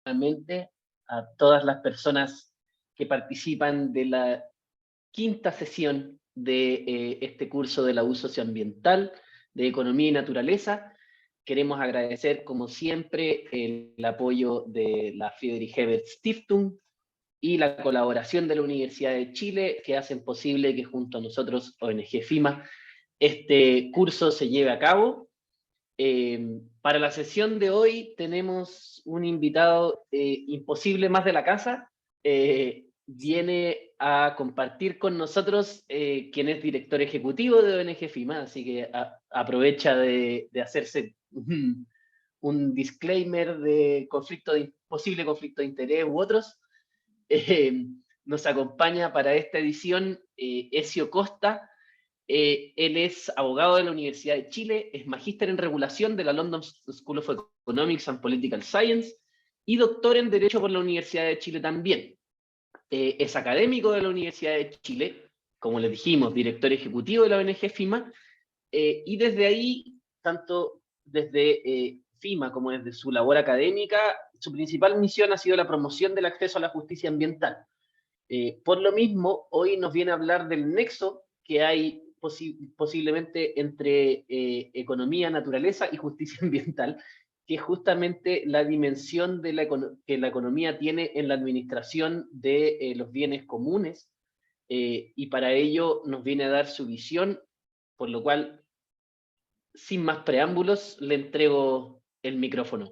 nuevamente a todas las personas que participan de la quinta sesión de este curso de la U socioambiental de Economía y Naturaleza. Queremos agradecer, como siempre, el apoyo de la Friedrich Ebert Stiftung y la colaboración de la Universidad de Chile, que hacen posible que junto a nosotros, ONG FIMA, este curso se lleve a cabo. Para la sesión de hoy tenemos un invitado imposible más de la casa. Viene a compartir con nosotros quien es director ejecutivo de ONG FIMA, así que aprovecha de hacerse un disclaimer de posible conflicto de interés u otros. Nos acompaña para esta edición Ezio Costa. Él es abogado de la Universidad de Chile, es magíster en regulación de la London School of Economics and Political Science y doctor en Derecho por la Universidad de Chile también. Es académico de la Universidad de Chile, como les dijimos, director ejecutivo de la ONG FIMA, y desde ahí, tanto desde FIMA como desde su labor académica, su principal misión ha sido la promoción del acceso a la justicia ambiental. Por lo mismo, hoy nos viene a hablar del nexo que hay posiblemente entre economía, naturaleza y justicia ambiental, que es justamente la dimensión de que la economía tiene en la administración de los bienes comunes, y para ello nos viene a dar su visión, por lo cual, sin más preámbulos, le entrego el micrófono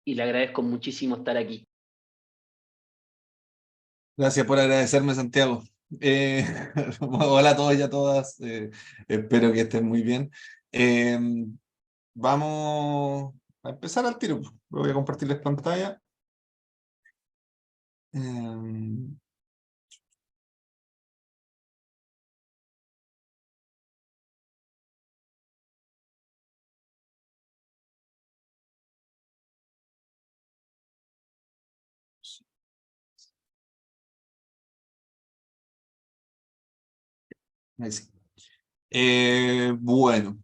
y le agradezco muchísimo estar aquí. Gracias por agradecerme, Santiago. Eh, Hola a todos y a todas. Espero que estén muy bien. Eh, Vamos a empezar al tiro. Voy a compartirles pantalla. Eh, Ahí sí. Bueno,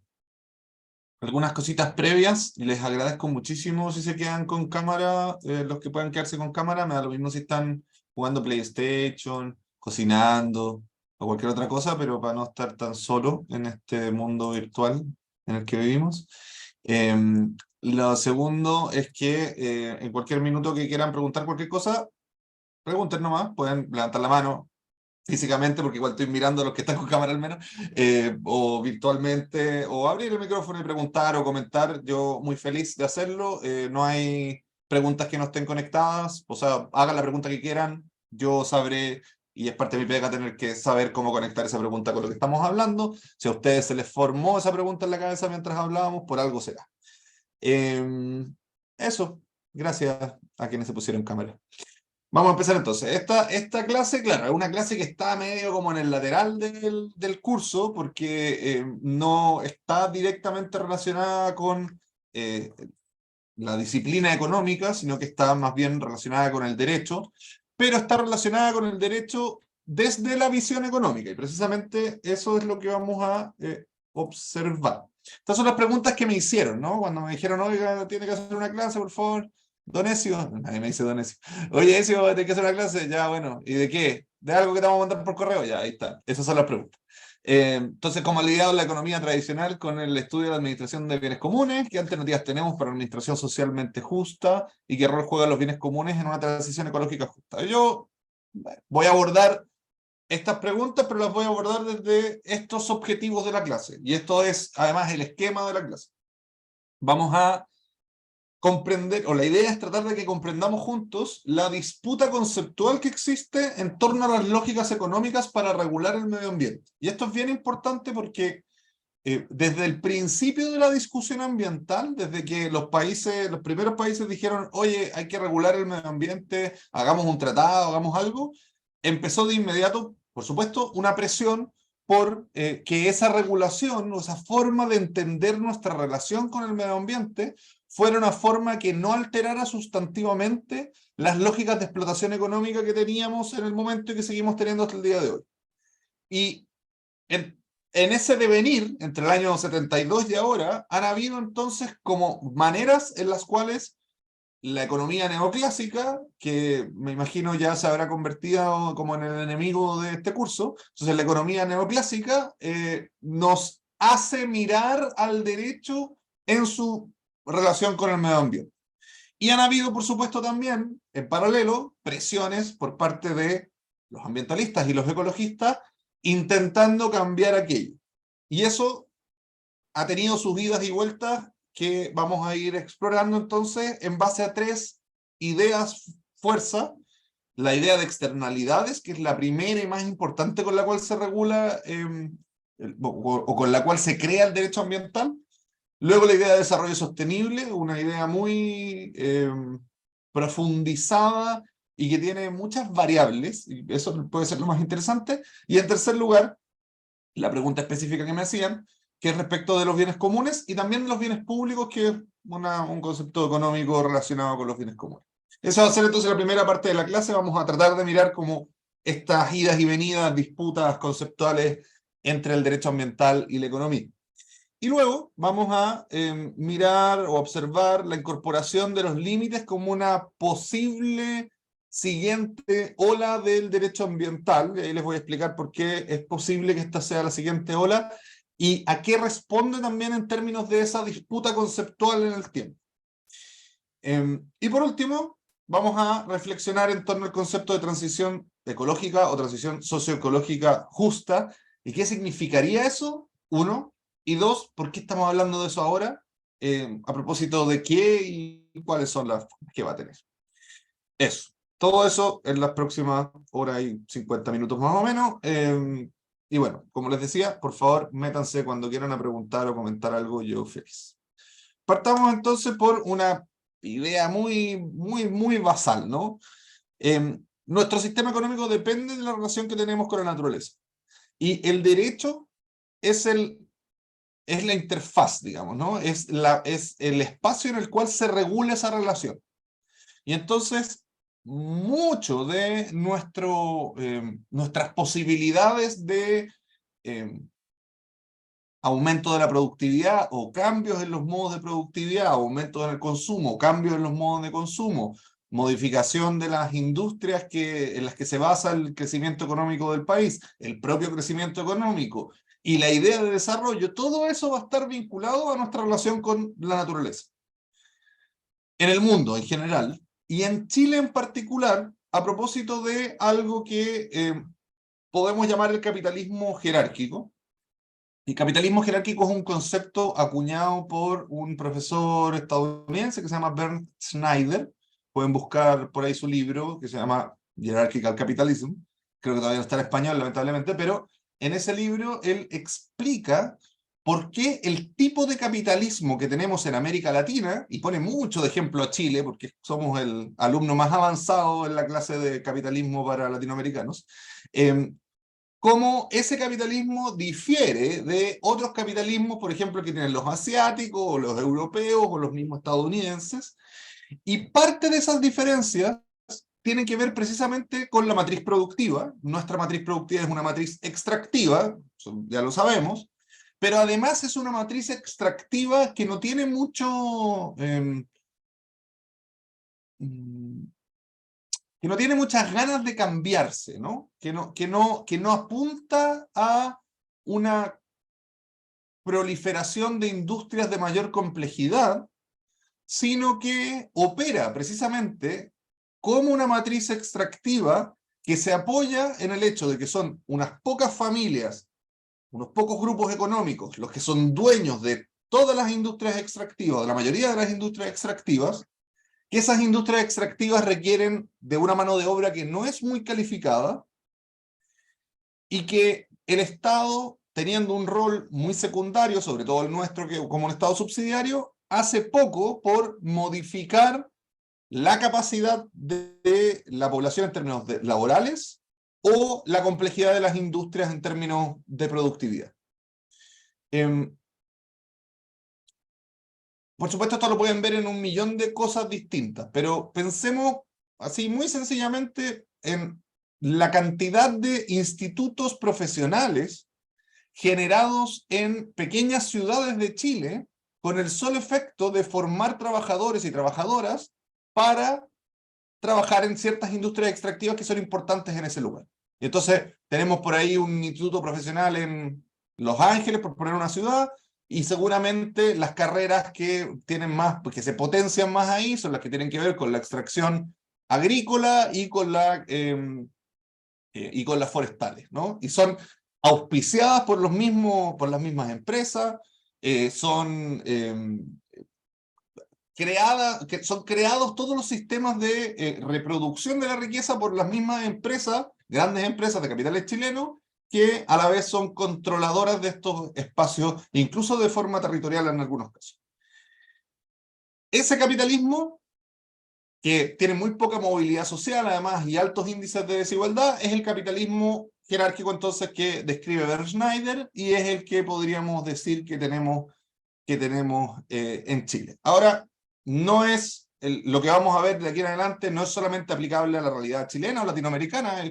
algunas cositas previas. Y les agradezco muchísimo si se quedan con cámara. Los que puedan quedarse con cámara, me da lo mismo si están jugando PlayStation, cocinando o cualquier otra cosa, pero para no estar tan solo en este mundo virtual en el que vivimos. Eh, lo segundo es que en cualquier minuto que quieran preguntar cualquier cosa, pregunten nomás, pueden levantar la mano físicamente, porque igual estoy mirando a los que están con cámara al menos, o virtualmente, o abrir el micrófono y preguntar o comentar. Yo muy feliz de hacerlo. No hay preguntas que no estén conectadas, o sea, hagan la pregunta que quieran, yo sabré, y es parte de mi pega tener que saber cómo conectar esa pregunta con lo que estamos hablando. Si a ustedes se les formó esa pregunta en la cabeza mientras hablábamos, por algo será. Eso, gracias a quienes se pusieron cámara. Vamos a empezar entonces. Esta clase, claro, es una clase que está medio como en el lateral del curso, porque no está directamente relacionada con la disciplina económica, sino que está más bien relacionada con el derecho, pero está relacionada con el derecho desde la visión económica, y precisamente eso es lo que vamos a observar. Estas son las preguntas que me hicieron, ¿no? Cuando me dijeron, oiga, tiene que hacer una clase, por favor. Don Ezio, nadie me dice Don Ezio. Oye, Ezio, ¿tiene que hacer una clase? Ya, bueno. ¿Y de qué? ¿De algo que te vamos a mandar por correo? Ya, ahí está. Esas son las preguntas. Entonces, ¿cómo ha lidiado la economía tradicional con el estudio de la administración de bienes comunes? ¿Qué alternativas tenemos para una administración socialmente justa? ¿Y qué rol juegan los bienes comunes en una transición ecológica justa? Yo voy a abordar estas preguntas, pero las voy a abordar desde estos objetivos de la clase. Y esto es, además, el esquema de la clase. Vamos a comprender, o la idea es tratar de que comprendamos juntos la disputa conceptual que existe en torno a las lógicas económicas para regular el medio ambiente. Y esto es bien importante porque desde el principio de la discusión ambiental, desde que los primeros países dijeron, oye, hay que regular el medio ambiente, hagamos un tratado, hagamos algo, empezó de inmediato, por supuesto, una presión por que esa regulación o esa forma de entender nuestra relación con el medio ambiente fuera una forma que no alterara sustantivamente las lógicas de explotación económica que teníamos en el momento y que seguimos teniendo hasta el día de hoy. Y en ese devenir, entre el año 72 y ahora, han habido entonces como maneras en las cuales la economía neoclásica, que me imagino ya se habrá convertido como en el enemigo de este curso. Entonces, la economía neoclásica nos hace mirar al derecho en su relación con el medio ambiente. Y han habido, por supuesto, también, en paralelo, presiones por parte de los ambientalistas y los ecologistas intentando cambiar aquello. Y eso ha tenido sus idas y vueltas que vamos a ir explorando entonces en base a tres ideas fuerza. La idea de externalidades, que es la primera y más importante con la cual se regula o con la cual se crea el derecho ambiental. Luego la idea de desarrollo sostenible, una idea muy profundizada y que tiene muchas variables, y eso puede ser lo más interesante. Y en tercer lugar, la pregunta específica que me hacían, que es respecto de los bienes comunes y también de los bienes públicos, que es un concepto económico relacionado con los bienes comunes. Esa va a ser entonces la primera parte de la clase. Vamos a tratar de mirar cómo estas idas y venidas, disputas conceptuales entre el derecho ambiental y la economía. Y luego vamos a mirar o observar la incorporación de los límites como una posible siguiente ola del derecho ambiental. Y ahí les voy a explicar por qué es posible que esta sea la siguiente ola y a qué responde también en términos de esa disputa conceptual en el tiempo. Y por último, vamos a reflexionar en torno al concepto de transición ecológica o transición socioecológica justa. ¿Y qué significaría eso? Uno. Y dos, ¿por qué estamos hablando de eso ahora? A propósito de qué y cuáles son las que va a tener. Eso. Todo eso en las próximas horas y 50 minutos más o menos. Y bueno, como les decía, por favor, métanse cuando quieran a preguntar o comentar algo, yo feliz. Partamos entonces por una idea muy basal, ¿no? Nuestro sistema económico depende de la relación que tenemos con la naturaleza. Y el derecho es la interfaz, digamos, ¿no? Es el espacio en el cual se regula esa relación. Y entonces, mucho de nuestras posibilidades de aumento de la productividad o cambios en los modos de productividad, aumentos en el consumo, cambios en los modos de consumo, modificación de las industrias en las que se basa el crecimiento económico del país, el propio crecimiento económico y la idea de desarrollo, todo eso va a estar vinculado a nuestra relación con la naturaleza. En el mundo en general, y en Chile en particular, a propósito de algo que podemos llamar el capitalismo jerárquico. El capitalismo jerárquico es un concepto acuñado por un profesor estadounidense que se llama Bernd Schneider. Pueden buscar por ahí su libro que se llama Hierarchical Capitalism. Creo que todavía no está en español, lamentablemente, pero en ese libro él explica por qué el tipo de capitalismo que tenemos en América Latina, y pone mucho de ejemplo a Chile, porque somos el alumno más avanzado en la clase de capitalismo para latinoamericanos, cómo ese capitalismo difiere de otros capitalismos, por ejemplo, que tienen los asiáticos, o los europeos, o los mismos estadounidenses, y parte de esas diferencias tienen que ver precisamente con la matriz productiva. Nuestra matriz productiva es una matriz extractiva, ya lo sabemos, pero además es una matriz extractiva que no tiene mucho... que no tiene muchas ganas de cambiarse, ¿no? Que no apunta a una proliferación de industrias de mayor complejidad, sino que opera precisamente como una matriz extractiva que se apoya en el hecho de que son unas pocas familias, unos pocos grupos económicos, los que son dueños de todas las industrias extractivas, de la mayoría de las industrias extractivas, que esas industrias extractivas requieren de una mano de obra que no es muy calificada y que el Estado, teniendo un rol muy secundario, sobre todo el nuestro como un Estado subsidiario, hace poco por modificar la capacidad de la población en términos laborales o la complejidad de las industrias en términos de productividad. Por supuesto, esto lo pueden ver en un millón de cosas distintas, pero pensemos así muy sencillamente en la cantidad de institutos profesionales generados en pequeñas ciudades de Chile con el solo efecto de formar trabajadores y trabajadoras para trabajar en ciertas industrias extractivas que son importantes en ese lugar. Y entonces tenemos por ahí un instituto profesional en Los Ángeles, por poner una ciudad, y seguramente las carreras que tienen más, que se potencian más ahí, son las que tienen que ver con la extracción agrícola y con las forestales, ¿no? Y son auspiciadas por por las mismas empresas, son son creados todos los sistemas de reproducción de la riqueza por las mismas empresas, grandes empresas de capitales chilenos, que a la vez son controladoras de estos espacios, incluso de forma territorial en algunos casos. Ese capitalismo, que tiene muy poca movilidad social, además, y altos índices de desigualdad, es el capitalismo jerárquico entonces que describe Bert Schneider, y es el que podríamos decir que tenemos en Chile. Ahora, no es lo que vamos a ver de aquí en adelante, no es solamente aplicable a la realidad chilena o latinoamericana,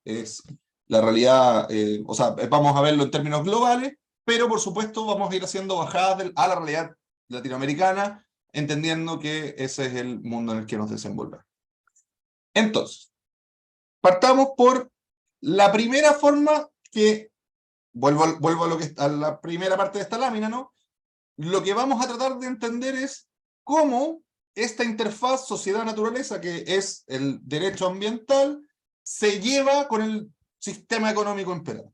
es la realidad, o sea, vamos a verlo en términos globales, pero por supuesto vamos a ir haciendo bajadas a la realidad latinoamericana, entendiendo que ese es el mundo en el que nos desenvolvemos. Entonces, partamos por la primera forma que, vuelvo a la primera parte de esta lámina, ¿no? Lo que vamos a tratar de entender es cómo esta interfaz sociedad-naturaleza, que es el derecho ambiental, se lleva con el sistema económico imperante.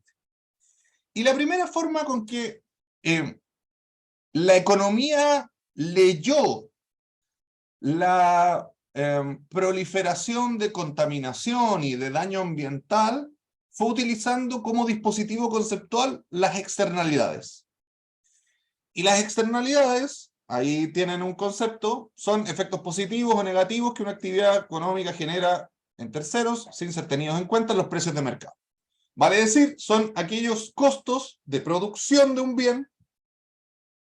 Y la primera forma con que la economía leyó la proliferación de contaminación y de daño ambiental fue utilizando como dispositivo conceptual las externalidades. Y las externalidades, ahí tienen un concepto, son efectos positivos o negativos que una actividad económica genera en terceros sin ser tenidos en cuenta en los precios de mercado. Vale decir, son aquellos costos de producción de un bien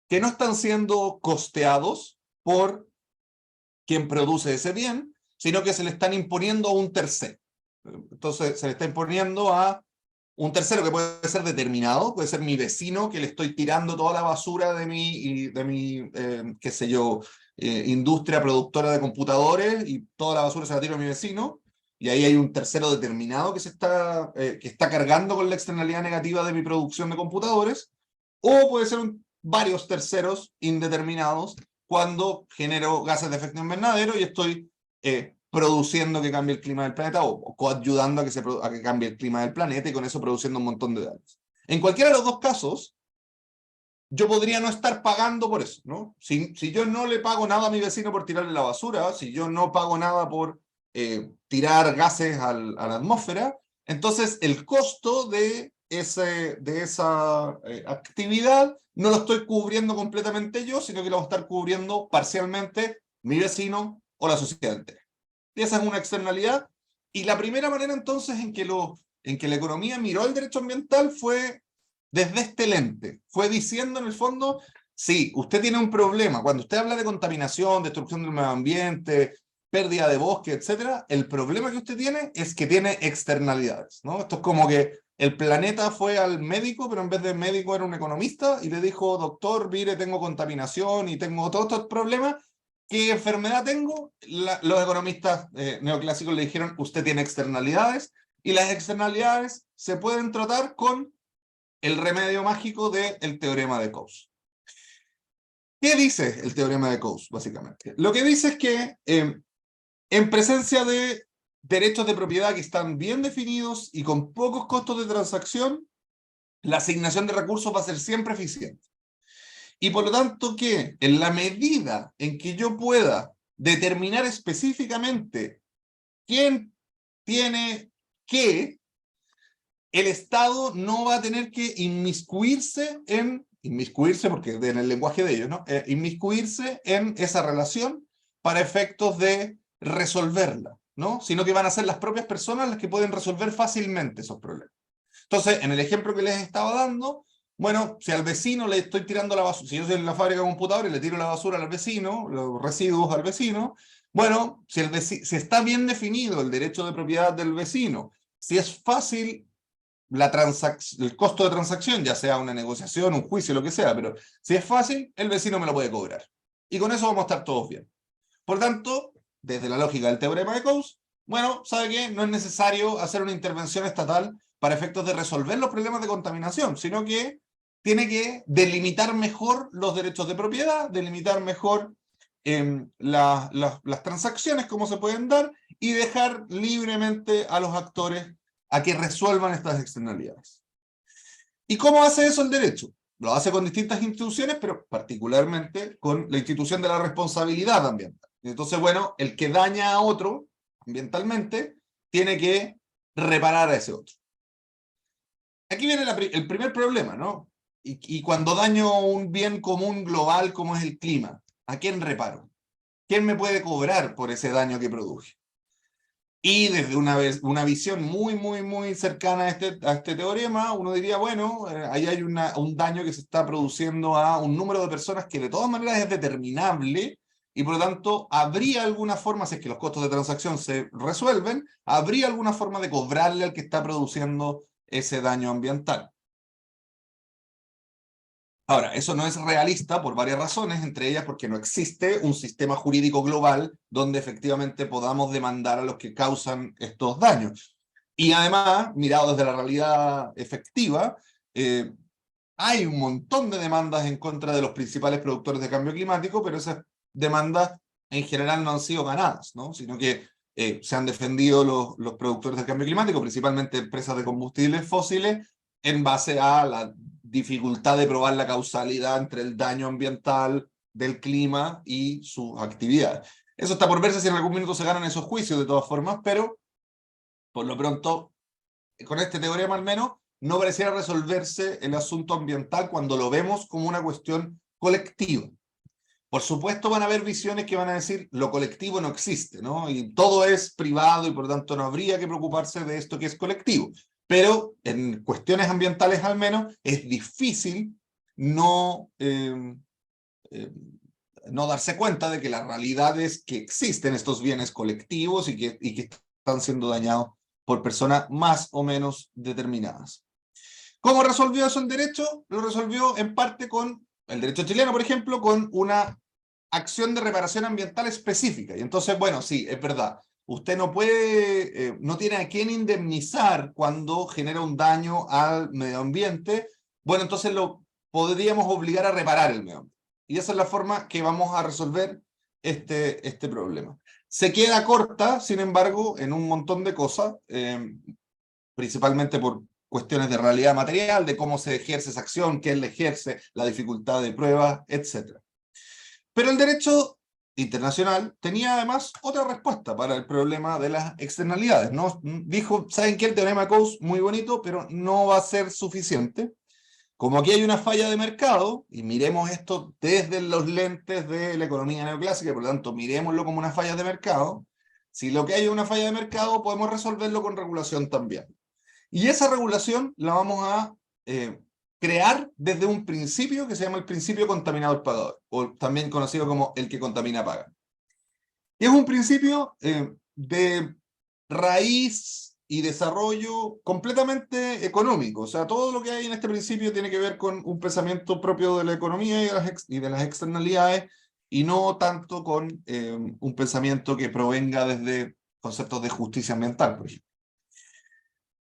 que no están siendo costeados por quien produce ese bien, sino que se le están imponiendo a un tercero. Entonces se le está imponiendo a un tercero que puede ser determinado, puede ser mi vecino, que le estoy tirando toda la basura de mi qué sé yo, industria productora de computadores, y toda la basura se la tiro a mi vecino, y ahí hay un tercero determinado que que está cargando con la externalidad negativa de mi producción de computadores, o puede ser varios terceros indeterminados cuando genero gases de efecto invernadero y estoy produciendo que cambie el clima del planeta, o coayudando a que cambie el clima del planeta, y con eso produciendo un montón de daños. En cualquiera de los dos casos, yo podría no estar pagando por eso, ¿no? Si yo no le pago nada a mi vecino por tirarle la basura, si yo no pago nada por tirar gases a la atmósfera, entonces el costo de esa actividad no lo estoy cubriendo completamente yo, sino que lo va a estar cubriendo parcialmente mi vecino o la sociedad entera. Y esa es una externalidad. Y la primera manera entonces en que la economía miró el derecho ambiental fue desde este lente. Fue diciendo en el fondo, sí, usted tiene un problema. Cuando usted habla de contaminación, destrucción del medio ambiente, pérdida de bosque, etc., el problema que usted tiene es que tiene externalidades, ¿no? Esto es como que el planeta fue al médico, pero en vez de médico era un economista, y le dijo, doctor, mire, tengo contaminación y tengo todos estos problemas. ¿Qué enfermedad tengo? Los economistas neoclásicos le dijeron, usted tiene externalidades, y las externalidades se pueden tratar con el remedio mágico del teorema de Coase. ¿Qué dice el teorema de Coase, básicamente? Lo que dice es que en presencia de derechos de propiedad que están bien definidos y con pocos costos de transacción, la asignación de recursos va a ser siempre eficiente. Y por lo tanto que en la medida en que yo pueda determinar específicamente quién tiene qué, el Estado no va a tener que inmiscuirse porque en el lenguaje de ellos, ¿no? Inmiscuirse en esa relación para efectos de resolverla, ¿no? Sino que van a ser las propias personas las que pueden resolver fácilmente esos problemas. Entonces, en el ejemplo que les estaba dando, bueno, si al vecino le estoy tirando la basura, si yo soy en la fábrica de computadores y le tiro la basura al vecino, los residuos al vecino, bueno, si está bien definido el derecho de propiedad del vecino, si es fácil el costo de transacción, ya sea una negociación, un juicio, lo que sea, pero si es fácil, el vecino me lo puede cobrar. Y con eso vamos a estar todos bien. Por tanto, desde la lógica del teorema de Coase, bueno, ¿sabe qué? No es necesario hacer una intervención estatal para efectos de resolver los problemas de contaminación, sino que tiene que delimitar mejor los derechos de propiedad, delimitar mejor las transacciones, cómo se pueden dar, y dejar libremente a los actores a que resuelvan estas externalidades. ¿Y cómo hace eso el derecho? Lo hace con distintas instituciones, pero particularmente con la institución de la responsabilidad ambiental. Entonces, bueno, el que daña a otro ambientalmente tiene que reparar a ese otro. Aquí viene el primer problema, ¿no? Y cuando daño un bien común global como es el clima, ¿a quién reparo? ¿Quién me puede cobrar por ese daño que produje? Y desde una visión muy cercana a este teorema, uno diría, bueno, ahí hay un daño que se está produciendo a un número de personas que de todas maneras es determinable, y por lo tanto habría alguna forma, si es que los costos de transacción se resuelven, habría alguna forma de cobrarle al que está produciendo ese daño ambiental. Ahora, eso no es realista por varias razones, entre ellas porque no existe un sistema jurídico global donde efectivamente podamos demandar a los que causan estos daños. Y además, mirado desde la realidad efectiva, hay un montón de demandas en contra de los principales productores de cambio climático, pero esas demandas en general no han sido ganadas, ¿no? Sino que se han defendido los productores de cambio climático, principalmente empresas de combustibles fósiles, en base a la dificultad de probar la causalidad entre el daño ambiental del clima y sus actividades. Eso está por verse si en algún minuto se ganan esos juicios de todas formas, pero por lo pronto, con este teorema al menos, no pareciera resolverse el asunto ambiental cuando lo vemos como una cuestión colectiva. Por supuesto van a haber visiones que van a decir lo colectivo no existe, ¿no? Y todo es privado y por lo tanto no habría que preocuparse de esto que es colectivo. Pero en cuestiones ambientales al menos es difícil no, no darse cuenta de que la realidad es que existen estos bienes colectivos y que están siendo dañados por personas más o menos determinadas. ¿Cómo resolvió eso el derecho? Lo resolvió en parte con el derecho chileno, por ejemplo, con una acción de reparación ambiental específica. Y entonces, bueno, sí, es verdad. Usted no puede, no tiene a quién indemnizar cuando genera un daño al medio ambiente. Bueno, entonces lo podríamos obligar a reparar el medio ambiente. Y esa es la forma que vamos a resolver este problema. Se queda corta, sin embargo, en un montón de cosas, principalmente por cuestiones de realidad material, de cómo se ejerce esa acción, quién la ejerce, la dificultad de pruebas, etc. Pero el derecho internacional tenía además otra respuesta para el problema de las externalidades, ¿no? Dijo, ¿saben qué? El teorema Coase, muy bonito, pero no va a ser suficiente. Como aquí hay una falla de mercado, y miremos esto desde los lentes de la economía neoclásica, y por lo tanto miremoslo como una falla de mercado, si lo que hay es una falla de mercado, podemos resolverlo con regulación también. Y esa regulación la vamos a crear desde un principio que se llama el principio contaminador-pagador, o también conocido como el que contamina paga. Y es un principio de raíz y desarrollo completamente económico. O sea, todo lo que hay en este principio tiene que ver con un pensamiento propio de la economía y de las externalidades, y no tanto con un pensamiento que provenga desde conceptos de justicia ambiental, por ejemplo.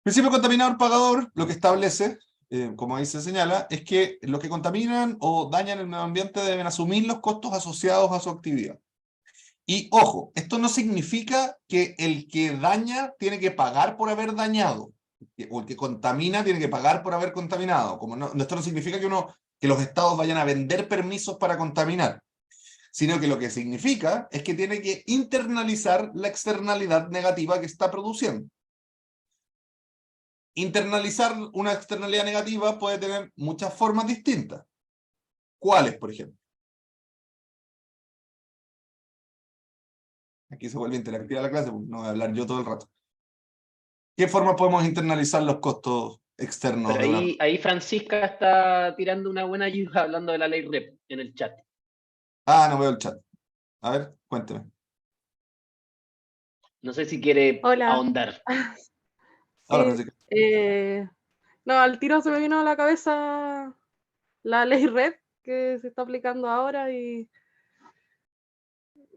El principio contaminador-pagador lo que establece, como ahí se señala, es que los que contaminan o dañan el medio ambiente deben asumir los costos asociados a su actividad. Y ojo, esto no significa que el que daña tiene que pagar por haber dañado, o el que contamina tiene que pagar por haber contaminado. Como no, esto no significa que los estados vayan a vender permisos para contaminar, sino que lo que significa es que tiene que internalizar la externalidad negativa que está produciendo. Internalizar una externalidad negativa puede tener muchas formas distintas. ¿Cuáles, por ejemplo? Aquí se vuelve interactiva la clase, no voy a hablar yo todo el rato. ¿Qué forma podemos internalizar los costos externos Pero de una... ahí Francisca está tirando una buena ayuda hablando de la ley REP en el chat. Ah, no veo el chat. A ver, cuénteme. No sé si quiere Hola. ahondar. Hola, Sí, Francisca. no, al tiro se me vino a la cabeza la ley RED que se está aplicando ahora y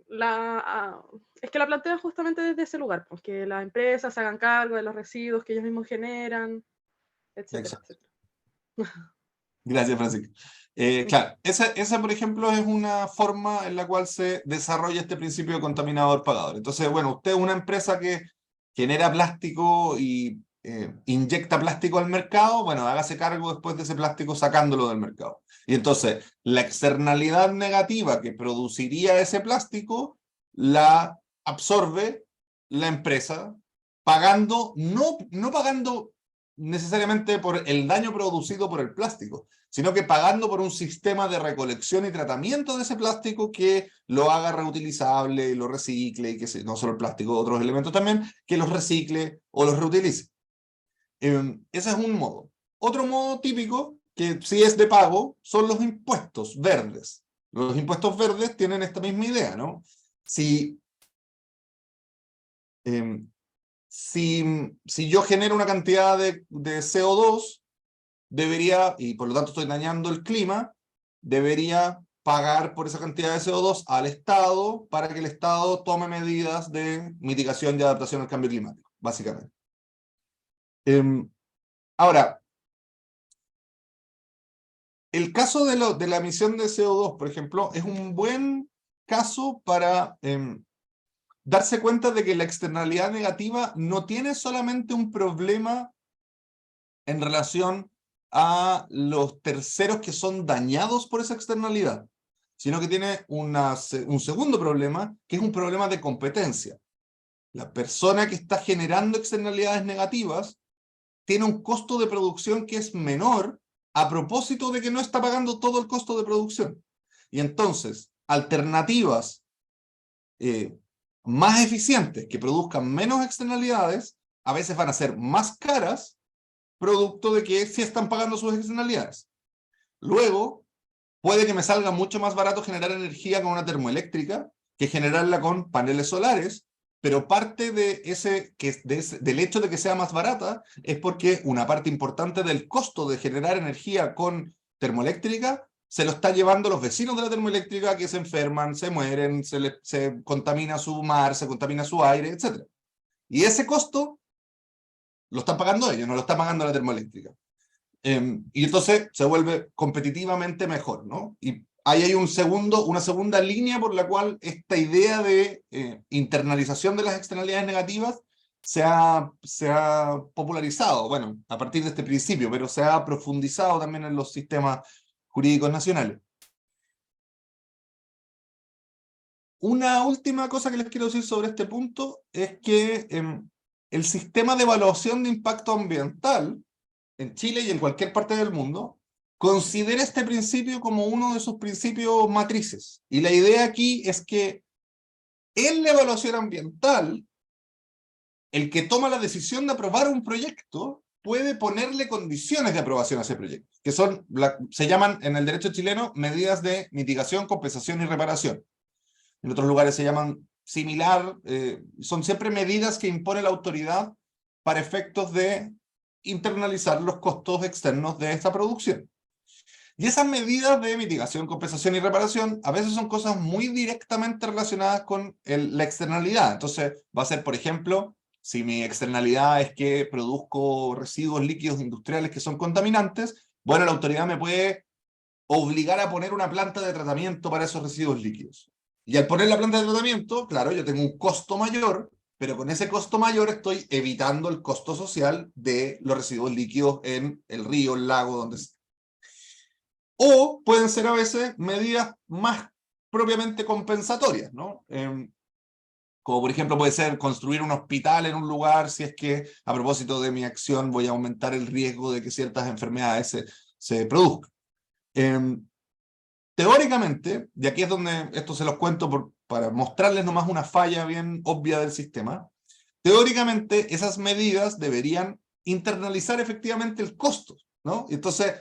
es que la plantean justamente desde ese lugar, pues, que las empresas se hagan cargo de los residuos que ellos mismos generan, etcétera, Exacto. etcétera. Gracias, Francisco. Claro, esa, por ejemplo, es una forma en la cual se desarrolla este principio de contaminador-pagador. Entonces, bueno, usted es una empresa que genera plástico y inyecta plástico al mercado, bueno, hágase cargo después de ese plástico sacándolo del mercado. Y entonces, la externalidad negativa que produciría ese plástico la absorbe la empresa pagando, no pagando necesariamente por el daño producido por el plástico, sino que pagando por un sistema de recolección y tratamiento de ese plástico que lo haga reutilizable, lo recicle, y que no solo el plástico, otros elementos también, que los recicle o los reutilice. Ese es un modo. Otro modo típico, que sí es de pago, son los impuestos verdes. Los impuestos verdes tienen esta misma idea, ¿no? Si yo genero una cantidad de CO2, debería, y por lo tanto estoy dañando el clima, debería pagar por esa cantidad de CO2 al Estado para que el Estado tome medidas de mitigación y adaptación al cambio climático, básicamente. Ahora, el caso de la emisión de CO2, por ejemplo, es un buen caso para darse cuenta de que la externalidad negativa no tiene solamente un problema en relación a los terceros que son dañados por esa externalidad, sino que tiene un segundo problema, que es un problema de competencia. La persona que está generando externalidades negativas tiene un costo de producción que es menor a propósito de que no está pagando todo el costo de producción. Y entonces, alternativas más eficientes, que produzcan menos externalidades, a veces van a ser más caras, producto de que sí están pagando sus externalidades. Luego, puede que me salga mucho más barato generar energía con una termoeléctrica que generarla con paneles solares, pero parte del hecho de que sea más barata es porque una parte importante del costo de generar energía con termoeléctrica se lo está llevando los vecinos de la termoeléctrica, que se enferman, se mueren, se contamina su mar, se contamina su aire, etc. Y ese costo lo están pagando ellos, no lo está pagando la termoeléctrica. Y entonces se vuelve competitivamente mejor, ¿no? Y ahí hay una segunda línea por la cual esta idea de internalización de las externalidades negativas se ha popularizado, bueno, a partir de este principio, pero se ha profundizado también en los sistemas jurídicos nacionales. Una última cosa que les quiero decir sobre este punto es que el sistema de evaluación de impacto ambiental en Chile y en cualquier parte del mundo, considera este principio como uno de sus principios matrices. Y la idea aquí es que en la evaluación ambiental, el que toma la decisión de aprobar un proyecto puede ponerle condiciones de aprobación a ese proyecto, que se llaman en el derecho chileno medidas de mitigación, compensación y reparación. En otros lugares se llaman similar, son siempre medidas que impone la autoridad para efectos de internalizar los costos externos de esta producción. Y esas medidas de mitigación, compensación y reparación a veces son cosas muy directamente relacionadas con la externalidad. Entonces va a ser, por ejemplo, si mi externalidad es que produzco residuos líquidos industriales que son contaminantes, bueno, la autoridad me puede obligar a poner una planta de tratamiento para esos residuos líquidos. Y al poner la planta de tratamiento, claro, yo tengo un costo mayor, pero con ese costo mayor estoy evitando el costo social de los residuos líquidos en el río, el lago, donde sea. O pueden ser a veces medidas más propiamente compensatorias, ¿no? Como por ejemplo puede ser construir un hospital en un lugar si es que a propósito de mi acción voy a aumentar el riesgo de que ciertas enfermedades se produzcan. Teóricamente, y aquí es donde esto se los cuento para mostrarles nomás una falla bien obvia del sistema, teóricamente esas medidas deberían internalizar efectivamente el costo, ¿no? Entonces,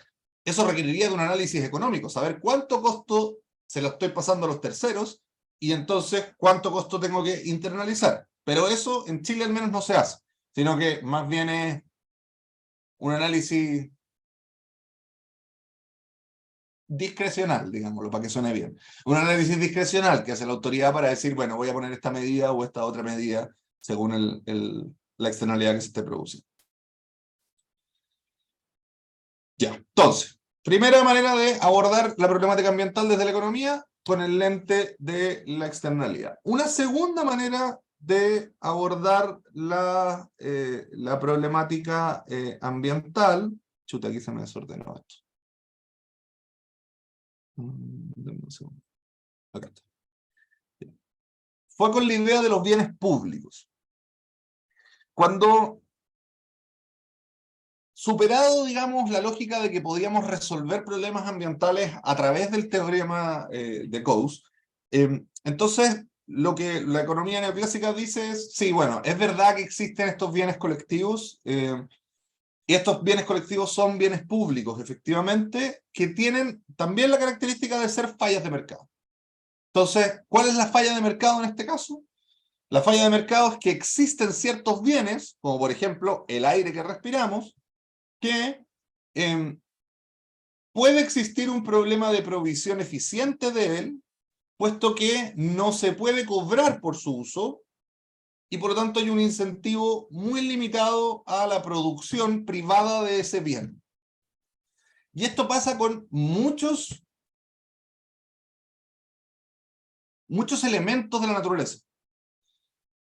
eso requeriría de un análisis económico, saber cuánto costo se lo estoy pasando a los terceros y entonces cuánto costo tengo que internalizar. Pero eso en Chile al menos no se hace, sino que más bien es un análisis discrecional, digámoslo, para que suene bien. Un análisis discrecional que hace la autoridad para decir, bueno, voy a poner esta medida o esta otra medida según la externalidad que se esté produciendo. Ya, entonces, primera manera de abordar la problemática ambiental desde la economía con el lente de la externalidad. Una segunda manera de abordar la problemática ambiental. Chuta, aquí se me desordenó esto. Dame un segundo. Acá está. Fue con la idea de los bienes públicos. Cuando, superado, digamos, la lógica de que podíamos resolver problemas ambientales a través del teorema de Coase, entonces lo que la economía neoclásica dice es, sí, bueno, es verdad que existen estos bienes colectivos, y estos bienes colectivos son bienes públicos, efectivamente, que tienen también la característica de ser fallas de mercado. Entonces, ¿cuál es la falla de mercado en este caso? La falla de mercado es que existen ciertos bienes, como por ejemplo el aire que respiramos, que puede existir un problema de provisión eficiente de él, puesto que no se puede cobrar por su uso, y por lo tanto hay un incentivo muy limitado a la producción privada de ese bien. Y esto pasa con muchos elementos de la naturaleza,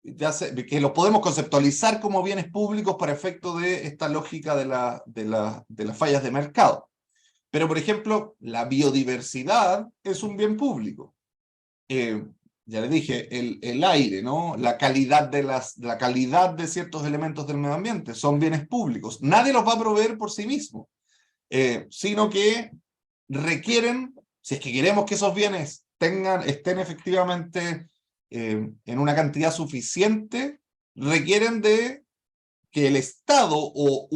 que los podemos conceptualizar como bienes públicos para efecto de esta lógica de las fallas de mercado. Pero, por ejemplo, la biodiversidad es un bien público. Ya les dije, el aire, ¿no? La calidad de ciertos elementos del medio ambiente son bienes públicos. Nadie los va a proveer por sí mismo, sino que requieren, si es que queremos que esos bienes estén efectivamente en una cantidad suficiente, requieren de que el Estado o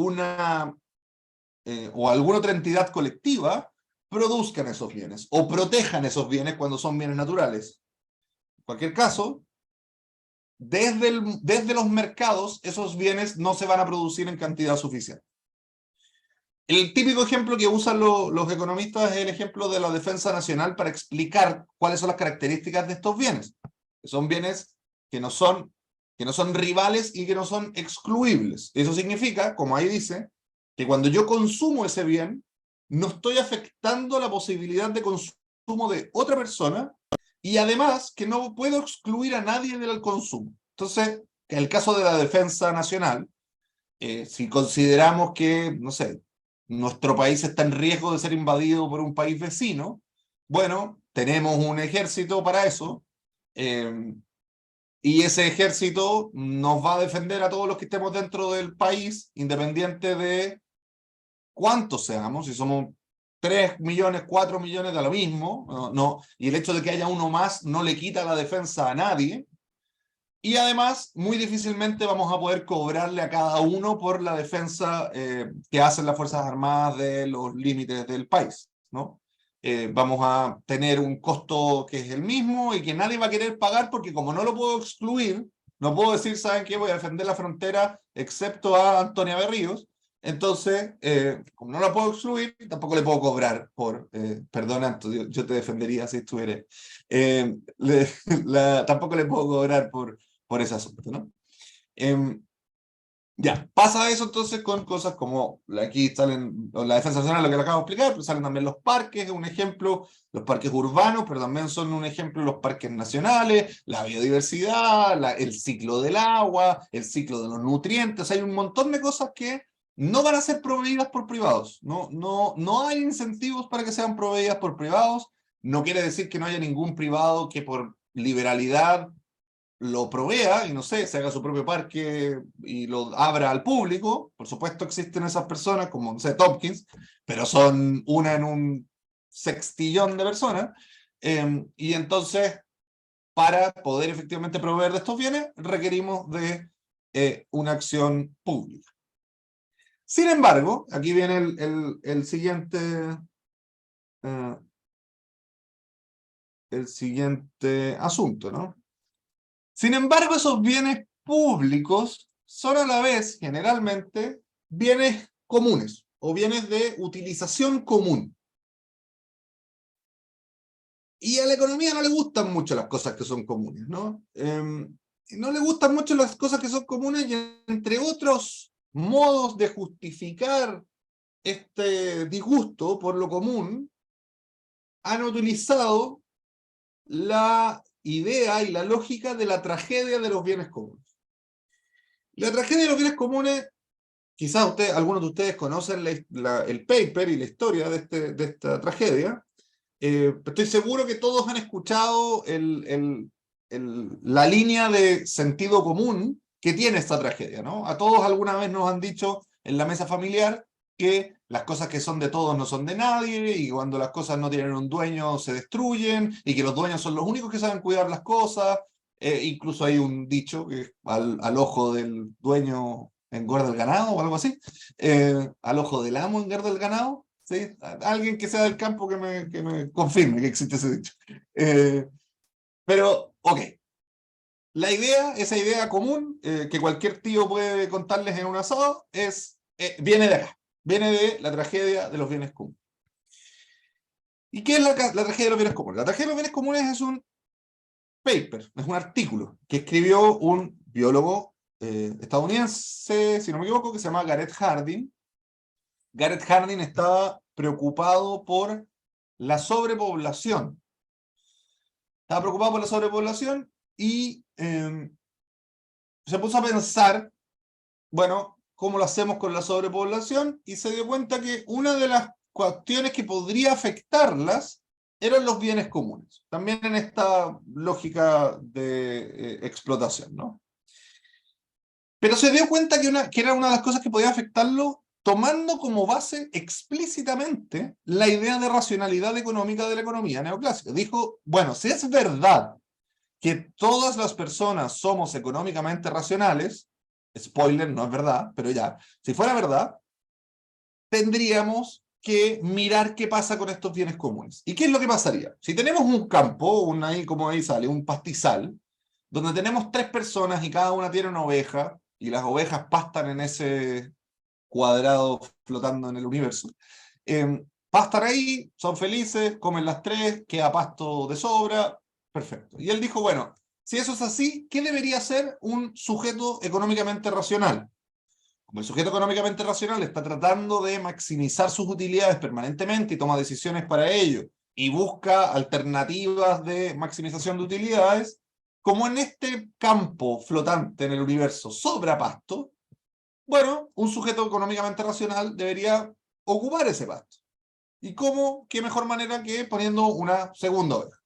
alguna otra entidad colectiva produzcan esos bienes o protejan esos bienes cuando son bienes naturales. En cualquier caso, desde los mercados esos bienes no se van a producir en cantidad suficiente. El típico ejemplo que usan los economistas es el ejemplo de la defensa nacional para explicar cuáles son las características de estos bienes. Que son bienes que no son rivales y que no son excluibles. Eso significa, como ahí dice, que cuando yo consumo ese bien, no estoy afectando la posibilidad de consumo de otra persona, y además que no puedo excluir a nadie del consumo. Entonces, en el caso de la defensa nacional, si consideramos que, no sé, nuestro país está en riesgo de ser invadido por un país vecino, bueno, tenemos un ejército para eso, y ese ejército nos va a defender a todos los que estemos dentro del país, independiente de cuántos seamos, si somos 3 millones, 4 millones, da lo mismo, no, y el hecho de que haya uno más no le quita la defensa a nadie, y además muy difícilmente vamos a poder cobrarle a cada uno por la defensa que hacen las Fuerzas Armadas de los límites del país, ¿no? Vamos a tener un costo que es el mismo y que nadie va a querer pagar porque como no lo puedo excluir, no puedo decir, ¿saben qué? Voy a defender la frontera excepto a Antonia Berríos. Entonces, como no la puedo excluir, tampoco le puedo cobrar por, perdona, Antonio, yo te defendería si estuviera, tampoco le puedo cobrar por ese asunto, ¿no? Ya, pasa eso entonces con cosas como, aquí salen, la defensa nacional, lo que le acabo de explicar, pero salen también los parques, es un ejemplo, los parques urbanos, pero también son un ejemplo los parques nacionales, la biodiversidad, el ciclo del agua, el ciclo de los nutrientes, hay un montón de cosas que no van a ser proveídas por privados, no hay incentivos para que sean proveídas por privados, no quiere decir que no haya ningún privado que por liberalidad lo provea y no sé, se haga su propio parque y lo abra al público. Por supuesto existen esas personas como, no sé, Tompkins, pero son una en un sextillón de personas, y entonces para poder efectivamente proveer de estos bienes requerimos de una acción pública. Sin embargo, aquí viene el siguiente asunto, ¿no? Sin embargo, esos bienes públicos son a la vez, generalmente, bienes comunes o bienes de utilización común. Y a la economía no le gustan mucho las cosas que son comunes, ¿no? No le gustan mucho las cosas que son comunes y entre otros modos de justificar este disgusto por lo común, han utilizado la idea y la lógica de la tragedia de los bienes comunes. La tragedia de los bienes comunes, quizás algunos de ustedes conocen el paper y la historia de esta tragedia. Estoy seguro que todos han escuchado la línea de sentido común que tiene esta tragedia, ¿no? A todos alguna vez nos han dicho en la mesa familiar que las cosas que son de todos no son de nadie, y cuando las cosas no tienen un dueño se destruyen, y que los dueños son los únicos que saben cuidar las cosas. Incluso hay un dicho que al ojo del dueño engorda el ganado o algo así, al ojo del amo engorda el ganado. ¿Sí? Alguien que sea del campo que me confirme que existe ese dicho. Pero, ok. Esa idea común, que cualquier tío puede contarles en un asado, viene de acá. Viene de la tragedia de los bienes comunes. ¿Y qué es la tragedia de los bienes comunes? La tragedia de los bienes comunes es un paper, es un artículo que escribió un biólogo estadounidense, si no me equivoco, que se llama Garrett Hardin. Garrett Hardin estaba preocupado por la sobrepoblación. Estaba preocupado por la sobrepoblación y se puso a pensar, bueno, ¿cómo lo hacemos con la sobrepoblación? Y se dio cuenta que una de las cuestiones que podría afectarlas eran los bienes comunes, también en esta lógica de explotación, ¿no? Pero se dio cuenta que era una de las cosas que podía afectarlo, tomando como base explícitamente la idea de racionalidad económica de la economía neoclásica. Dijo, bueno, si es verdad que todas las personas somos económicamente racionales, spoiler, no es verdad, pero ya, si fuera verdad, tendríamos que mirar qué pasa con estos bienes comunes. ¿Y qué es lo que pasaría? Si tenemos un campo, como ahí sale, un pastizal, donde tenemos 3 personas y cada una tiene una oveja, y las ovejas pastan en ese cuadrado flotando en el universo. Pastan ahí, son felices, comen las 3, queda pasto de sobra, perfecto. Y él dijo, bueno, si eso es así, ¿qué debería ser un sujeto económicamente racional? Como el sujeto económicamente racional está tratando de maximizar sus utilidades permanentemente y toma decisiones para ello, y busca alternativas de maximización de utilidades, como en este campo flotante en el universo sobra pasto, bueno, un sujeto económicamente racional debería ocupar ese pasto. ¿Y cómo? ¿Qué mejor manera que poniendo una segunda oveja?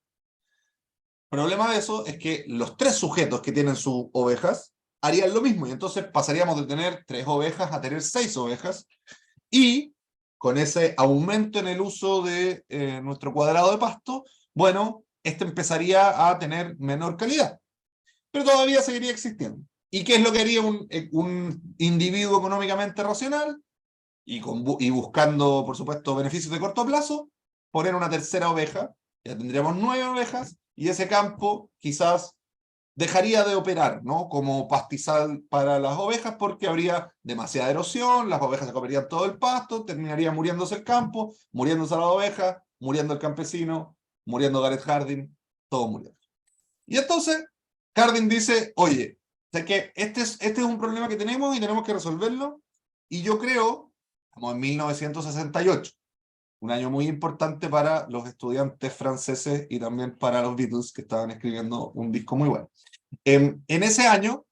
El problema de eso es que los 3 sujetos que tienen sus ovejas harían lo mismo, y entonces pasaríamos de tener 3 ovejas a tener 6 ovejas, y con ese aumento en el uso de nuestro cuadrado de pasto, bueno, este empezaría a tener menor calidad, pero todavía seguiría existiendo. ¿Y qué es lo que haría un individuo económicamente racional? Y buscando, por supuesto, beneficios de corto plazo, poner una tercera oveja, ya tendríamos 9 ovejas, y ese campo quizás dejaría de operar, ¿no? Como pastizal para las ovejas, porque habría demasiada erosión, las ovejas se comerían todo el pasto, terminaría muriéndose el campo, muriéndose la oveja, muriendo el campesino, muriendo Garrett Hardin, todo muriendo. Y entonces, Hardin dice, oye, o sea que este es un problema que tenemos y tenemos que resolverlo, y yo creo, como en 1968, un año muy importante para los estudiantes franceses y también para los Beatles, que estaban escribiendo un disco muy bueno. En ese año,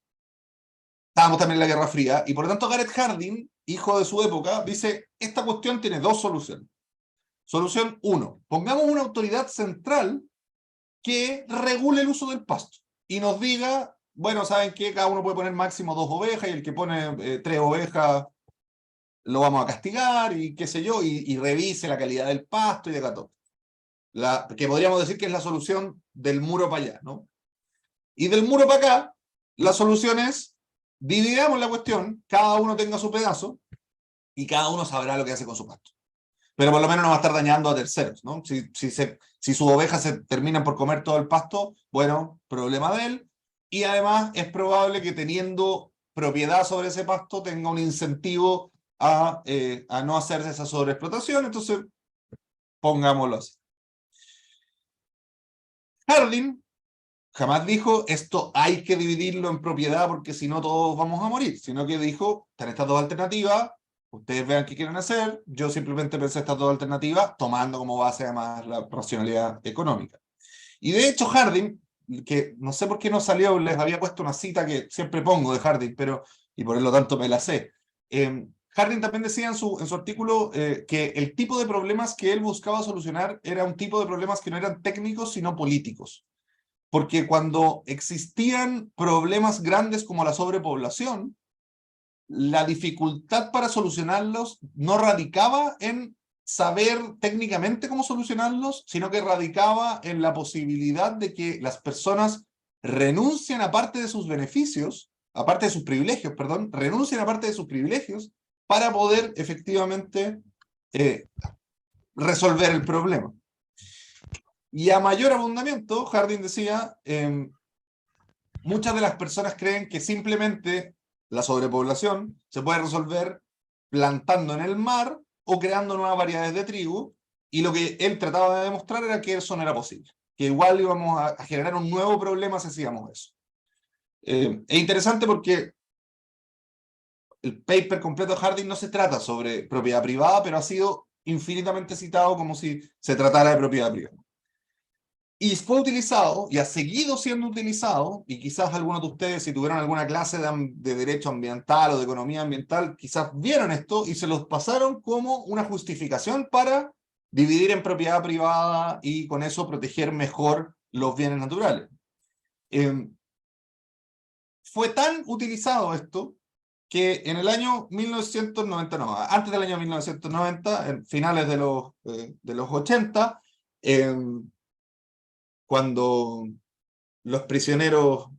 estábamos también en la Guerra Fría, y por lo tanto Garrett Hardin, hijo de su época, dice, esta cuestión tiene 2 soluciones. Solución 1, pongamos una autoridad central que regule el uso del pasto y nos diga, bueno, ¿saben qué? Cada uno puede poner máximo 2 ovejas, y el que pone 3 ovejas lo vamos a castigar, y qué sé yo, y revise la calidad del pasto y de todo. Que podríamos decir que es la solución del muro para allá, ¿no? Y del muro para acá, la solución es, dividamos la cuestión, cada uno tenga su pedazo, y cada uno sabrá lo que hace con su pasto. Pero por lo menos no va a estar dañando a terceros, ¿no? Si sus ovejas se terminan por comer todo el pasto, bueno, problema de él, y además es probable que teniendo propiedad sobre ese pasto tenga un incentivo a no hacerse esa sobreexplotación, entonces pongámoslo así. Harding jamás dijo, esto hay que dividirlo en propiedad porque si no todos vamos a morir, sino que dijo, están estas dos alternativas, ustedes vean qué quieren hacer, yo simplemente pensé estas dos alternativas, tomando como base además la racionalidad económica. Y de hecho Harding, que no sé por qué no salió, les había puesto una cita que siempre pongo de Harding, pero, y por lo tanto me la sé. Harding también decía en su artículo que el tipo de problemas que él buscaba solucionar era un tipo de problemas que no eran técnicos, sino políticos. Porque cuando existían problemas grandes como la sobrepoblación, la dificultad para solucionarlos no radicaba en saber técnicamente cómo solucionarlos, sino que radicaba en la posibilidad de que las personas renuncien a parte de sus beneficios, aparte de sus privilegios, perdón, renuncien a parte de sus privilegios para poder efectivamente resolver el problema. Y a mayor abundamiento, Harding decía, muchas de las personas creen que simplemente la sobrepoblación se puede resolver plantando en el mar o creando nuevas variedades de trigo, y lo que él trataba de demostrar era que eso no era posible, que igual íbamos a generar un nuevo problema si hacíamos eso. Es interesante porque el paper completo de Harding no se trata sobre propiedad privada, pero ha sido infinitamente citado como si se tratara de propiedad privada. Y fue utilizado, y ha seguido siendo utilizado, y quizás algunos de ustedes, si tuvieron alguna clase de derecho ambiental o de economía ambiental, quizás vieron esto y se los pasaron como una justificación para dividir en propiedad privada y con eso proteger mejor los bienes naturales. Fue tan utilizado esto que en el año 1990, no, antes del año 1990, en finales de los 80, cuando los prisioneros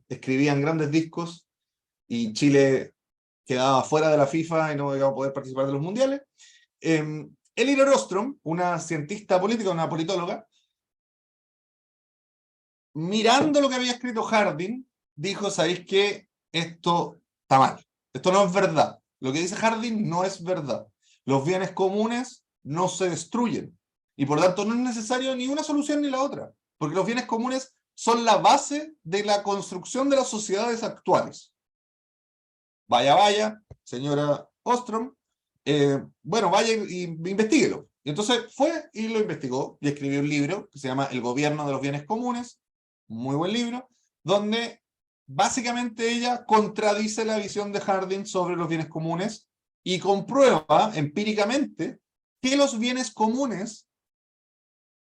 escribían grandes discos y Chile quedaba fuera de la FIFA y no iba a poder participar de los mundiales, Elinor Ostrom, una cientista política, una politóloga, mirando lo que había escrito Harding, dijo, ¿sabéis qué? Esto está mal, esto no es verdad. Lo que dice Harding no es verdad. Los bienes comunes no se destruyen y por tanto no es necesario ni una solución ni la otra, porque los bienes comunes son la base de la construcción de las sociedades actuales. Vaya, señora Ostrom, bueno, vaya y investíguelo. Y entonces fue y lo investigó y escribió un libro que se llama El gobierno de los bienes comunes, muy buen libro, donde básicamente ella contradice la visión de Harding sobre los bienes comunes y comprueba empíricamente que los bienes comunes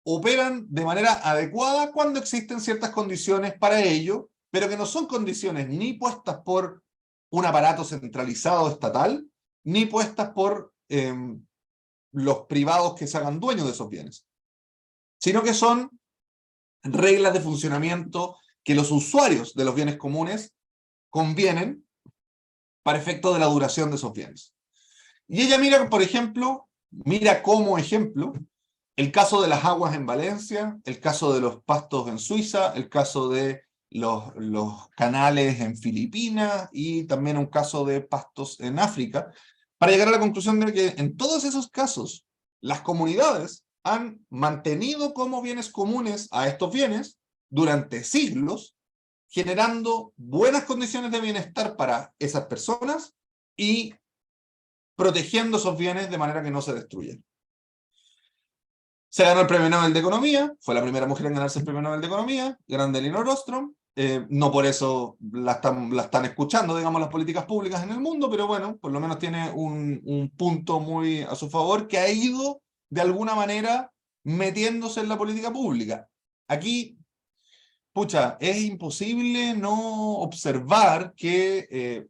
operan de manera adecuada cuando existen ciertas condiciones para ello, pero que no son condiciones ni puestas por un aparato centralizado estatal, ni puestas por los privados que se hagan dueños de esos bienes, sino que son reglas de funcionamiento que los usuarios de los bienes comunes convienen para efecto de la duración de esos bienes. Y ella mira, por ejemplo, mira como ejemplo el caso de las aguas en Valencia, el caso de los pastos en Suiza, el caso de los canales en Filipinas y también un caso de pastos en África, para llegar a la conclusión de que en todos esos casos las comunidades han mantenido como bienes comunes a estos bienes durante siglos, generando buenas condiciones de bienestar para esas personas y protegiendo esos bienes de manera que no se destruyan. Se ganó el Premio Nobel de Economía, fue la primera mujer en ganarse el Premio Nobel de Economía, grande Elinor Ostrom. No por eso la están escuchando, digamos, las políticas públicas en el mundo, pero bueno, por lo menos tiene un punto muy a su favor que ha ido, de alguna manera, metiéndose en la política pública. Aquí, pucha, es imposible no observar que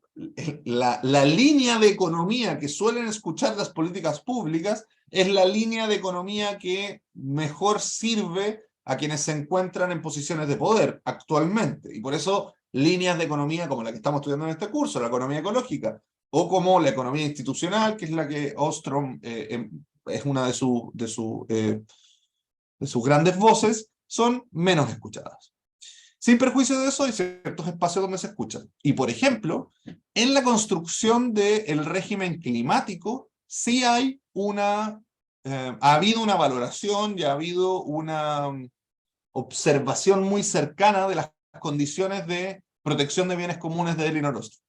la línea de economía que suelen escuchar las políticas públicas es la línea de economía que mejor sirve a quienes se encuentran en posiciones de poder actualmente. Y por eso líneas de economía como la que estamos estudiando en este curso, la economía ecológica, o como la economía institucional, que es la que Ostrom es una de sus grandes voces, son menos escuchadas. Sin perjuicio de eso, hay ciertos espacios donde se escuchan. Y, por ejemplo, en la construcción del régimen climático, sí hay ha habido una valoración y ha habido observación muy cercana de las condiciones de protección de bienes comunes de Elinor Ostrom.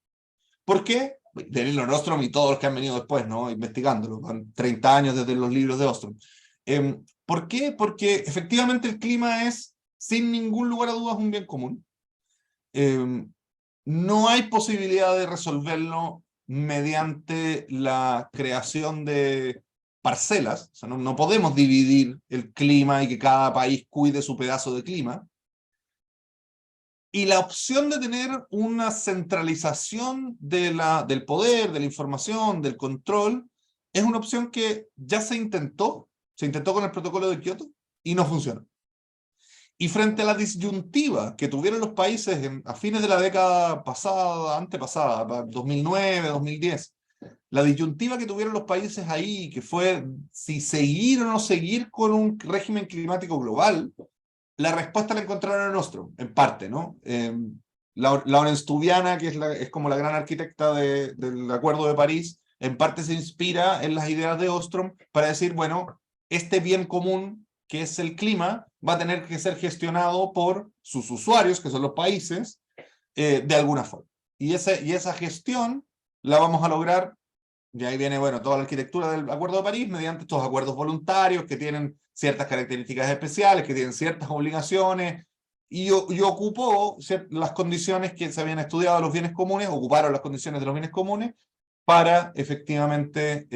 ¿Por qué? De Elinor Ostrom y todos los que han venido después, ¿no? Investigándolo, van 30 años desde los libros de Ostrom. ¿Por qué? Porque efectivamente el clima es, sin ningún lugar a dudas, un bien común. No hay posibilidad de resolverlo mediante la creación de parcelas. O sea, no podemos dividir el clima y que cada país cuide su pedazo de clima. Y la opción de tener una centralización del poder, de la información, del control, es una opción que ya se intentó con el protocolo de Kioto y no funcionó. Y frente a la disyuntiva que tuvieron los países a fines de la década pasada, antepasada, 2009, 2010, la disyuntiva que tuvieron los países ahí, que fue si seguir o no seguir con un régimen climático global, la respuesta la encontraron en Ostrom, en parte, ¿no? Laurence Tubiana, que es como la gran arquitecta del Acuerdo de París, en parte se inspira en las ideas de Ostrom para decir, bueno, este bien común que es el clima va a tener que ser gestionado por sus usuarios, que son los países, de alguna forma. Y esa gestión la vamos a lograr, y ahí viene, bueno, toda la arquitectura del Acuerdo de París, mediante estos acuerdos voluntarios que tienen ciertas características especiales, que tienen ciertas obligaciones, y ocupó las condiciones que se habían estudiado de los bienes comunes, ocuparon las condiciones de los bienes comunes para efectivamente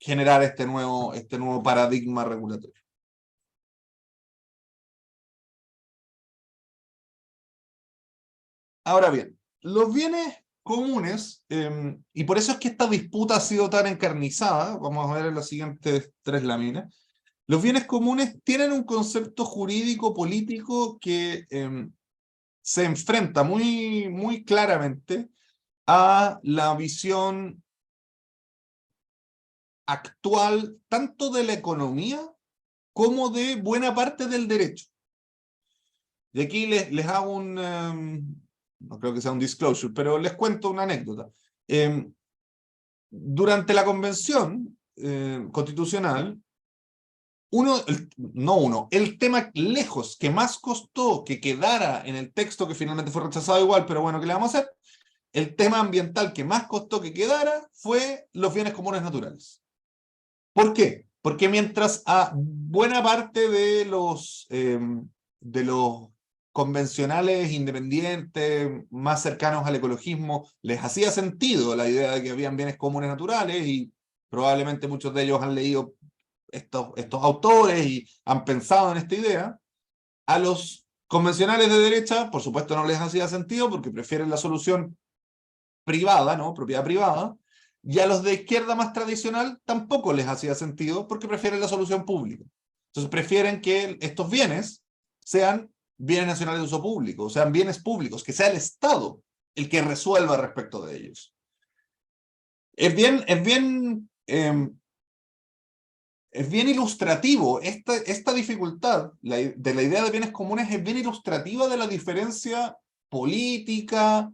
generar este nuevo paradigma regulatorio. Ahora bien, los bienes comunes, y por eso es que esta disputa ha sido tan encarnizada, vamos a ver en las siguientes 3 láminas, los bienes comunes tienen un concepto jurídico político que se enfrenta muy, muy claramente a la visión actual tanto de la economía como de buena parte del derecho. Y aquí les hago no creo que sea un disclosure, pero les cuento una anécdota. Durante la convención constitucional, el tema lejos que más costó que quedara en el texto, que finalmente fue rechazado igual, pero bueno, ¿qué le vamos a hacer? El tema ambiental que más costó que quedara fue los bienes comunes naturales. ¿Por qué? Porque mientras a buena parte de los convencionales, independientes, más cercanos al ecologismo, les hacía sentido la idea de que habían bienes comunes naturales, y probablemente muchos de ellos han leído estos autores y han pensado en esta idea, a los convencionales de derecha, por supuesto, no les hacía sentido porque prefieren la solución privada, ¿no? Propiedad privada, y a los de izquierda más tradicional tampoco les hacía sentido porque prefieren la solución pública. Entonces prefieren que estos bienes sean bienes nacionales de uso público, sean bienes públicos, que sea el Estado el que resuelva respecto de ellos. Es bien ilustrativo, esta dificultad de la idea de bienes comunes es bien ilustrativa de la diferencia política,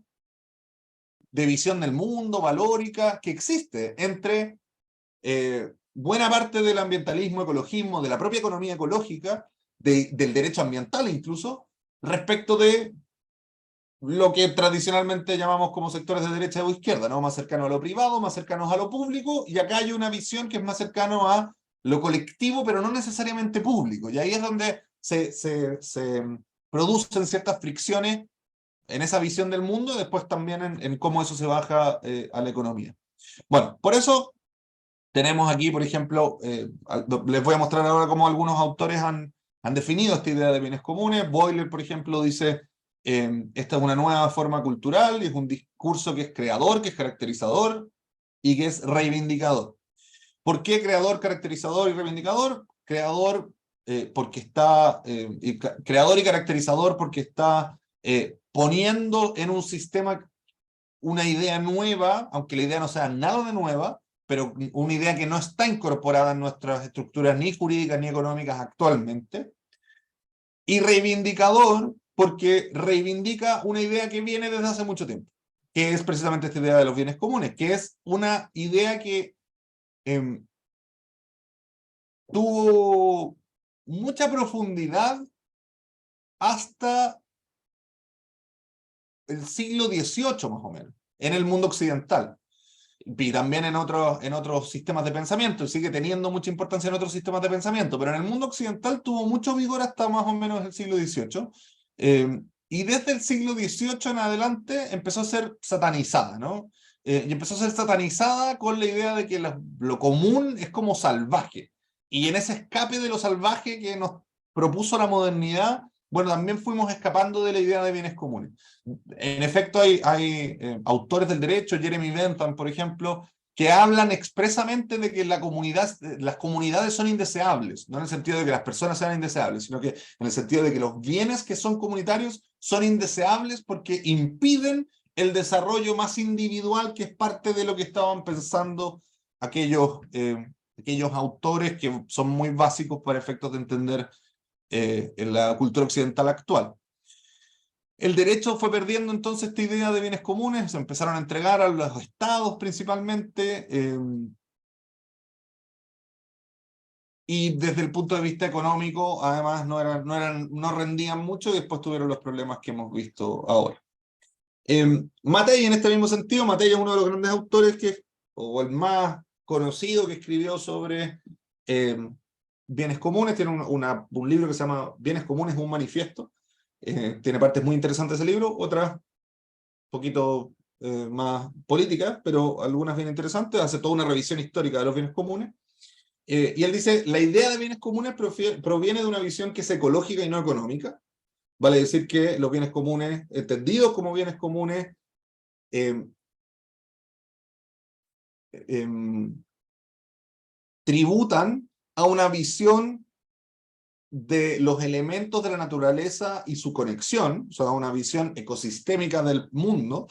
de visión del mundo, valórica, que existe entre buena parte del ambientalismo, ecologismo, de la propia economía ecológica, del derecho ambiental incluso, respecto de lo que tradicionalmente llamamos como sectores de derecha o izquierda, ¿no? Más cercanos a lo privado, más cercanos a lo público, y acá hay una visión que es más cercano a lo colectivo, pero no necesariamente público, y ahí es donde se producen ciertas fricciones en esa visión del mundo, y después también en cómo eso se baja a la economía. Bueno, por eso tenemos aquí, por ejemplo, les voy a mostrar ahora cómo algunos autores han definido esta idea de bienes comunes. Boiler, por ejemplo, dice, esta es una nueva forma cultural, y es un discurso que es creador, que es caracterizador y que es reivindicador. ¿Por qué creador, caracterizador y reivindicador? Creador porque está, creador y caracterizador porque está poniendo en un sistema una idea nueva, aunque la idea no sea nada de nueva, pero una idea que no está incorporada en nuestras estructuras ni jurídicas ni económicas actualmente. Y reivindicador, porque reivindica una idea que viene desde hace mucho tiempo, que es precisamente esta idea de los bienes comunes, que es una idea que tuvo mucha profundidad hasta el siglo XVIII, más o menos, en el mundo occidental. Y también en otros sistemas de pensamiento, y sigue teniendo mucha importancia en otros sistemas de pensamiento, pero en el mundo occidental tuvo mucho vigor hasta más o menos el siglo XVIII, y desde el siglo XVIII en adelante empezó a ser satanizada, ¿no? Y empezó a ser satanizada con la idea de que lo común es como salvaje, y en ese escape de lo salvaje que nos propuso la modernidad, bueno, también fuimos escapando de la idea de bienes comunes. En efecto, hay autores del derecho, Jeremy Bentham, por ejemplo, que hablan expresamente de que las comunidades son indeseables, no en el sentido de que las personas sean indeseables, sino que en el sentido de que los bienes que son comunitarios son indeseables porque impiden el desarrollo más individual, que es parte de lo que estaban pensando aquellos autores que son muy básicos para efectos de entender en la cultura occidental actual. El derecho fue perdiendo entonces esta idea de bienes comunes, se empezaron a entregar a los estados principalmente, y desde el punto de vista económico, además, no rendían mucho, y después tuvieron los problemas que hemos visto ahora. Mattei, en este mismo sentido, Mattei es uno de los grandes autores o el más conocido, que escribió sobre bienes comunes. Tiene un libro que se llama Bienes Comunes, un manifiesto. Tiene partes muy interesantes ese libro, otras un poquito más políticas, pero algunas bien interesantes. Hace toda una revisión histórica de los bienes comunes. Y él dice, la idea de bienes comunes proviene de una visión que es ecológica y no económica. Vale decir que los bienes comunes, entendidos como bienes comunes, tributan a una visión de los elementos de la naturaleza y su conexión, o sea, una visión ecosistémica del mundo,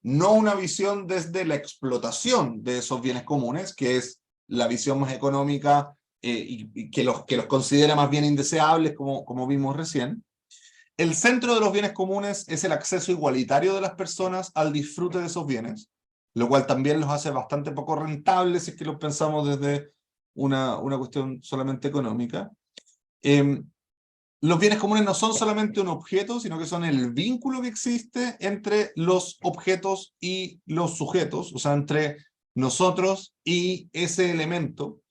no una visión desde la explotación de esos bienes comunes, que es la visión más económica y que los considera más bien indeseables, como vimos recién. El centro de los bienes comunes es el acceso igualitario de las personas al disfrute de esos bienes, lo cual también los hace bastante poco rentables si es que los pensamos desde una cuestión solamente económica. Los bienes comunes no son solamente un objeto, sino que son el vínculo que existe entre los objetos y los sujetos, o sea, entre nosotros y ese elemento.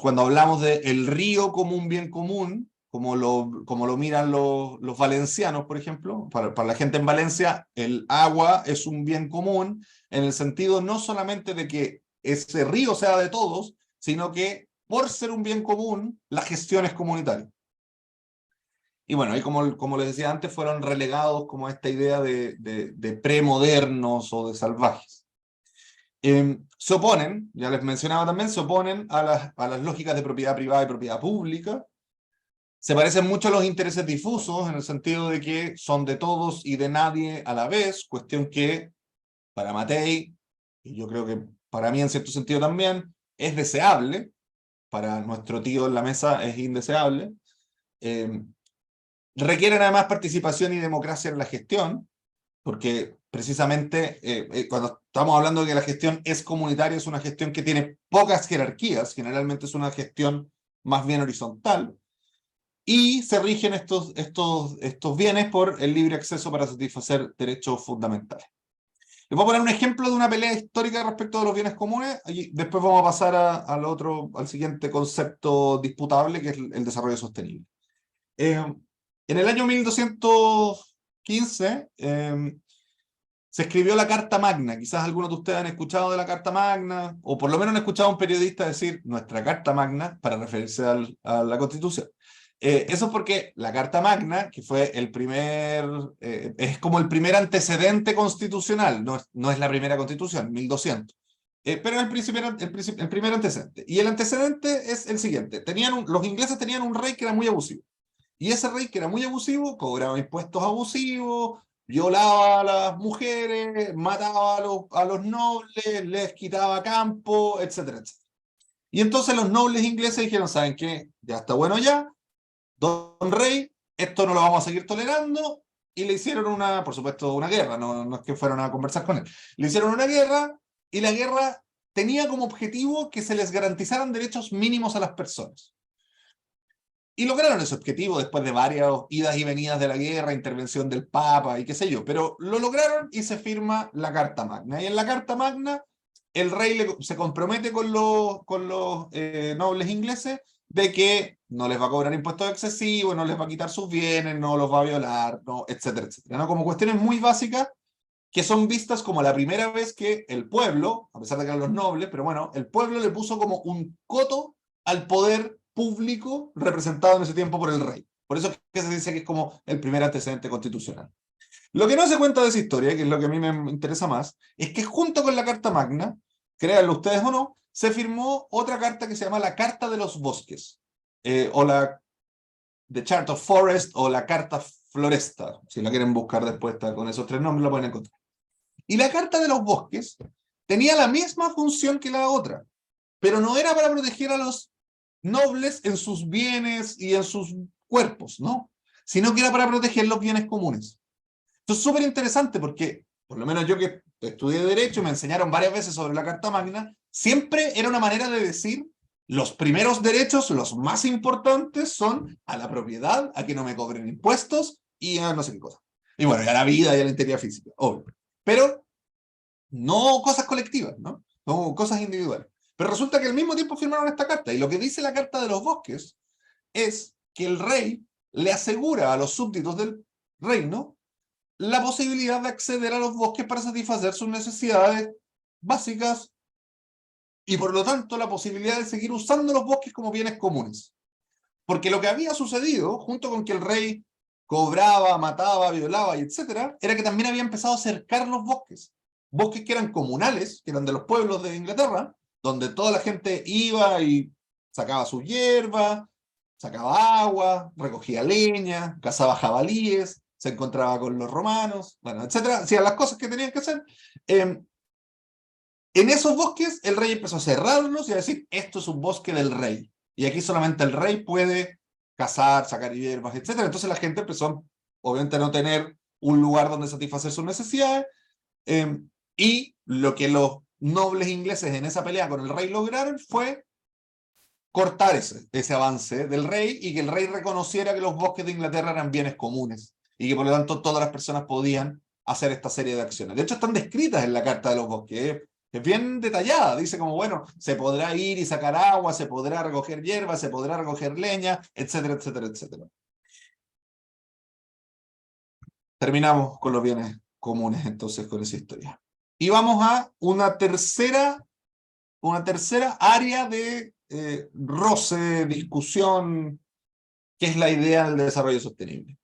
Cuando hablamos de el río como un bien común, como lo miran los valencianos, por ejemplo, para la gente en Valencia, el agua es un bien común, en el sentido no solamente de que ese río sea de todos, sino que por ser un bien común, la gestión es comunitaria. Y bueno, ahí como les decía antes, fueron relegados como esta idea de premodernos o de salvajes. Se oponen, ya les mencionaba también, se oponen a las lógicas de propiedad privada y propiedad pública. Se parecen mucho a los intereses difusos, en el sentido de que son de todos y de nadie a la vez, cuestión que para Mattei, y yo creo que para mí en cierto sentido también, es deseable. Para nuestro tío en la mesa es indeseable. Requieren además participación y democracia en la gestión, porque precisamente cuando estamos hablando de que la gestión es comunitaria, es una gestión que tiene pocas jerarquías, generalmente es una gestión más bien horizontal, y se rigen estos bienes por el libre acceso para satisfacer derechos fundamentales. Les voy a poner un ejemplo de una pelea histórica respecto de los bienes comunes, y después vamos a pasar al siguiente concepto disputable, que es el desarrollo sostenible. En el año 1215 se escribió la Carta Magna. Quizás algunos de ustedes han escuchado de la Carta Magna, o por lo menos han escuchado a un periodista decir nuestra Carta Magna para referirse a la Constitución. Eso es porque la Carta Magna, que fue es como el primer antecedente constitucional, no es la primera Constitución, 1200. Pero es el primer antecedente. Y el antecedente es el siguiente. Los ingleses tenían un rey que era muy abusivo. Y ese rey, que era muy abusivo, cobraba impuestos abusivos, violaba a las mujeres, mataba a los nobles, les quitaba campo, etcétera, etcétera. Y entonces los nobles ingleses dijeron, ¿saben qué? Ya está bueno ya, don rey, esto no lo vamos a seguir tolerando, y le hicieron por supuesto, una guerra, no es que fueron a conversar con él. Le hicieron una guerra, y la guerra tenía como objetivo que se les garantizaran derechos mínimos a las personas. Y lograron ese objetivo después de varias idas y venidas de la guerra, intervención del Papa y qué sé yo, pero lo lograron y se firma la Carta Magna. Y en la Carta Magna el rey se compromete con los nobles ingleses de que no les va a cobrar impuestos excesivos, no les va a quitar sus bienes, no los va a violar, no, etcétera, etcétera, ¿no? Como cuestiones muy básicas que son vistas como la primera vez que el pueblo, a pesar de que eran los nobles, pero bueno, el pueblo le puso como un coto al poder público representado en ese tiempo por el rey. Por eso es que se dice que es como el primer antecedente constitucional. Lo que no se cuenta de esa historia, que es lo que a mí me interesa más, es que junto con la Carta Magna, créanlo ustedes o no, se firmó otra carta que se llama la Carta de los Bosques, o la The Chart of Forest, o la Carta Floresta. Si la quieren buscar después con esos tres nombres, la pueden encontrar. Y la Carta de los Bosques tenía la misma función que la otra, pero no era para proteger a los nobles en sus bienes y en sus cuerpos, ¿no? Sino que era para proteger los bienes comunes. Esto es súper interesante porque, por lo menos yo que estudié Derecho, me enseñaron varias veces sobre la Carta Magna, siempre era una manera de decir, los primeros derechos, los más importantes, son a la propiedad, a que no me cobren impuestos y a no sé qué cosa. Y bueno, y a la vida y a la integridad física, obvio. Pero no cosas colectivas, ¿no? No cosas individuales. Pero resulta que al mismo tiempo firmaron esta carta, y lo que dice la Carta de los Bosques es que el rey le asegura a los súbditos del reino la posibilidad de acceder a los bosques para satisfacer sus necesidades básicas y por lo tanto la posibilidad de seguir usando los bosques como bienes comunes. Porque lo que había sucedido, junto con que el rey cobraba, mataba, violaba y etcétera, era que también había empezado a cercar los bosques. Bosques que eran comunales, que eran de los pueblos de Inglaterra, donde toda la gente iba y sacaba su hierba, sacaba agua, recogía leña, cazaba jabalíes, se encontraba con los romanos, bueno, etcétera, hacían las cosas que tenían que hacer. En esos bosques el rey empezó a cerrarlos y a decir, esto es un bosque del rey, y aquí solamente el rey puede cazar, sacar hierbas, etcétera. Entonces la gente empezó, obviamente, a no tener un lugar donde satisfacer sus necesidades, y lo que los nobles ingleses en esa pelea con el rey lograron fue cortar ese avance del rey y que el rey reconociera que los bosques de Inglaterra eran bienes comunes y que por lo tanto todas las personas podían hacer esta serie de acciones. De hecho, están descritas en la Carta de los Bosques. Es bien detallada. Dice como, bueno, se podrá ir y sacar agua, se podrá recoger hierba, se podrá recoger leña, etcétera, etcétera, etcétera. Terminamos con los bienes comunes entonces con esa historia. Y vamos a una tercera área de roce, discusión, que es la idea del desarrollo sostenible.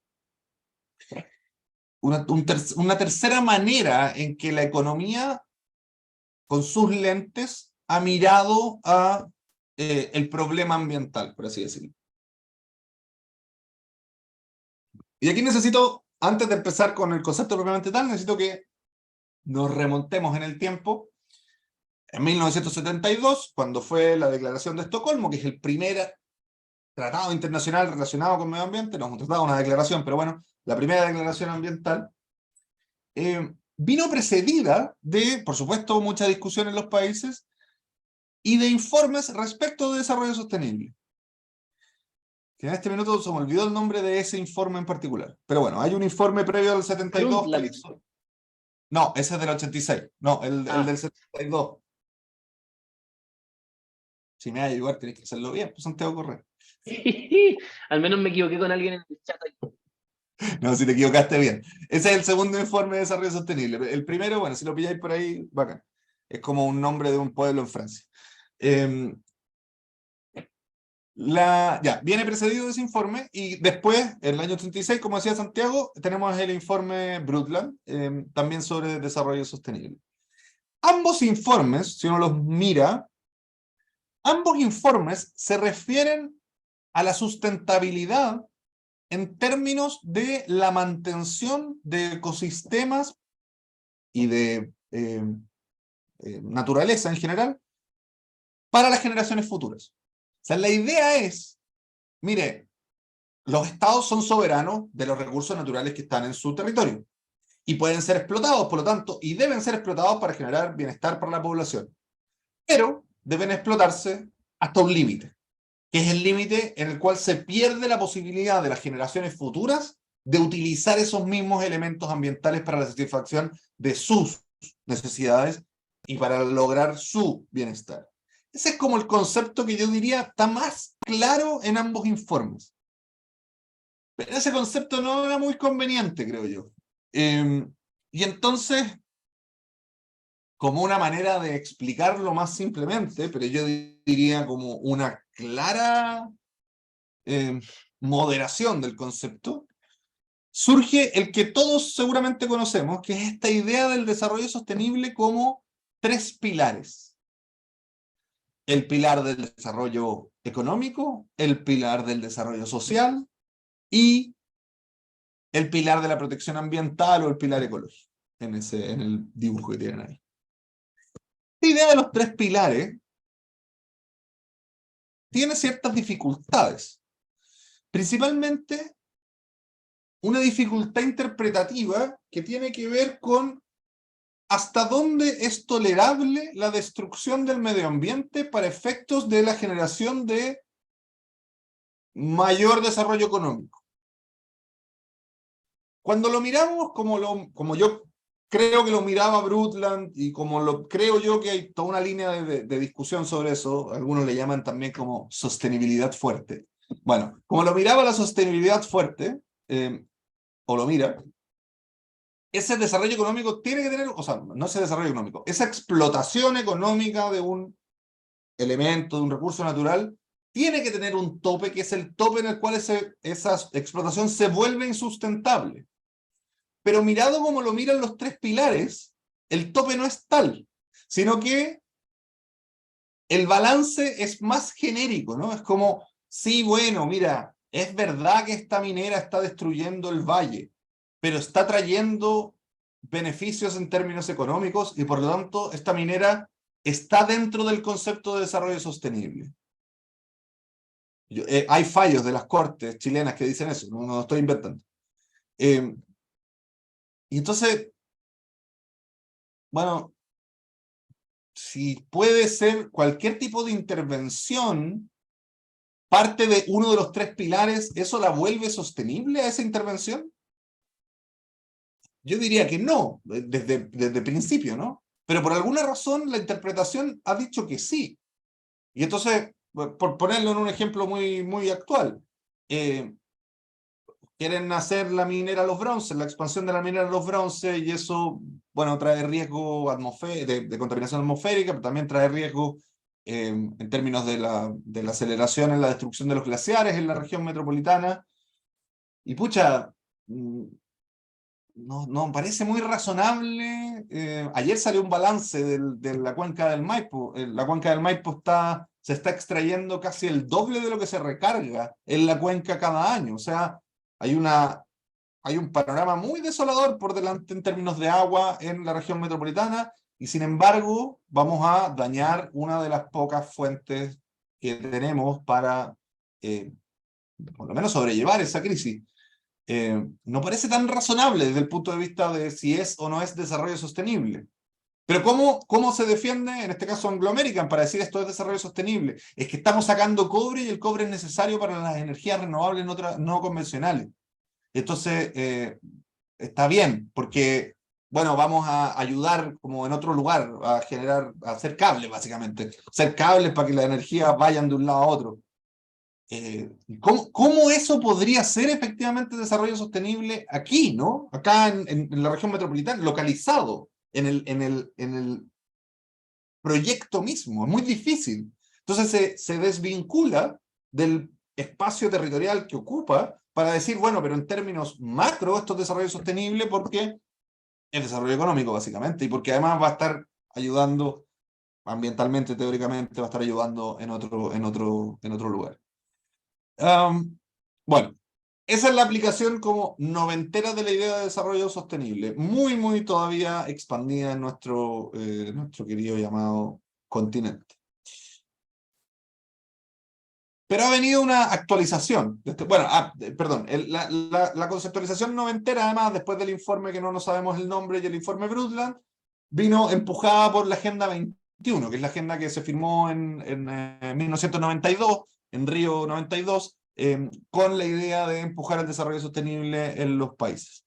Una tercera manera en que la economía, con sus lentes, ha mirado a el problema ambiental, por así decirlo. Y aquí necesito, antes de empezar con el concepto propiamente tal, necesito que nos remontemos en el tiempo. En 1972, cuando fue la Declaración de Estocolmo, que es el primer tratado internacional relacionado con medio ambiente, no es un tratado, una declaración, pero bueno, la primera declaración ambiental, vino precedida de, por supuesto, mucha discusión en los países y de informes respecto de desarrollo sostenible. Que en este minuto se me olvidó el nombre de ese informe en particular. Pero bueno, hay un informe previo al 72 que hizo... No, ese es del 86. No, el del 72. Si me vas a ayudar, tenés que hacerlo bien, pues Santiago Correa. Al menos me equivoqué con alguien en el chat ahí. No, si te equivocaste bien. Ese es el segundo informe de desarrollo sostenible. El primero, bueno, si lo pilláis por ahí, bacán. Es como un nombre de un pueblo en Francia. Ya, viene precedido de ese informe y después, en el año 86, como decía Santiago, tenemos el informe Brundtland, también sobre desarrollo sostenible. Ambos informes, si uno los mira, ambos informes se refieren a la sustentabilidad en términos de la mantención de ecosistemas y de naturaleza en general para las generaciones futuras. O sea, la idea es, mire, los estados son soberanos de los recursos naturales que están en su territorio y pueden ser explotados, por lo tanto, y deben ser explotados para generar bienestar para la población. Pero deben explotarse hasta un límite. que es el límite en el cual se pierde la posibilidad de las generaciones futuras de utilizar esos mismos elementos ambientales para la satisfacción de sus necesidades y para lograr su bienestar. Ese es como el concepto que yo diría está más claro en ambos informes. Pero ese concepto no era muy conveniente, creo yo. Y entonces, como una manera de explicarlo más simplemente, pero yo diría como una clara moderación del concepto, surge el que todos seguramente conocemos, que es esta idea del desarrollo sostenible como 3 pilares. El pilar del desarrollo económico, el pilar del desarrollo social y el pilar de la protección ambiental o el pilar ecológico, en el dibujo que tienen ahí. La idea de los 3 pilares tiene ciertas dificultades, principalmente una dificultad interpretativa que tiene que ver con hasta dónde es tolerable la destrucción del medio ambiente para efectos de la generación de mayor desarrollo económico. Cuando lo miramos como yo creo que lo miraba Brundtland y como creo yo que hay toda una línea de discusión sobre eso, algunos le llaman también como sostenibilidad fuerte. Bueno, como lo miraba la sostenibilidad fuerte, o lo mira, ese desarrollo económico tiene que tener, o sea, no ese desarrollo económico, esa explotación económica de un elemento, de un recurso natural, tiene que tener un tope, que es el tope en el cual esa explotación se vuelve insustentable. Pero mirado como lo miran los 3 pilares, el tope no es tal, sino que el balance es más genérico, ¿no? Es como, sí, bueno, mira, es verdad que esta minera está destruyendo el valle, pero está trayendo beneficios en términos económicos y por lo tanto esta minera está dentro del concepto de desarrollo sostenible. Hay fallos de las cortes chilenas que dicen eso, no lo estoy inventando. Y entonces, bueno, si puede ser cualquier tipo de intervención parte de uno de los 3 pilares, ¿eso la vuelve sostenible a esa intervención? Yo diría que no, desde el principio, ¿no? Pero por alguna razón la interpretación ha dicho que sí. Y entonces, por ponerlo en un ejemplo muy, muy actual, quieren hacer la minera Los Bronces, la expansión de la minera Los Bronces, y eso, bueno, trae riesgo de contaminación atmosférica, pero también trae riesgo en términos de la aceleración en la destrucción de los glaciares en la región metropolitana. Y pucha, no parece muy razonable. Ayer salió un balance de la cuenca del Maipo. La cuenca del Maipo se está extrayendo casi el doble de lo que se recarga en la cuenca cada año. O sea, hay un panorama muy desolador por delante en términos de agua en la región metropolitana y sin embargo vamos a dañar una de las pocas fuentes que tenemos para por lo menos sobrellevar esa crisis. No parece tan razonable desde el punto de vista de si es o no es desarrollo sostenible. Pero ¿cómo se defiende, en este caso Anglo American, para decir esto es desarrollo sostenible? Es que estamos sacando cobre y el cobre es necesario para las energías renovables no convencionales. Entonces, está bien, porque, bueno, vamos a ayudar como en otro lugar a hacer cables, básicamente. Hacer cables para que las energías vayan de un lado a otro. ¿Cómo eso podría ser efectivamente desarrollo sostenible aquí, ¿no? Acá en la región metropolitana, localizado en el proyecto mismo. Es muy difícil. Entonces se desvincula del espacio territorial que ocupa para decir, bueno, pero en términos macro esto es desarrollo sostenible porque es desarrollo económico, básicamente, y porque además va a estar ayudando ambientalmente, teóricamente, va a estar ayudando en otro lugar. Bueno, esa es la aplicación como noventera de la idea de desarrollo sostenible, muy, muy todavía expandida en nuestro querido llamado continente. Pero ha venido una actualización. Perdón, la conceptualización noventera, además, después del informe que no nos sabemos el nombre y el informe Brundtland, vino empujada por la Agenda 21, que es la agenda que se firmó en 1992, en Río 92, con la idea de empujar el desarrollo sostenible en los países.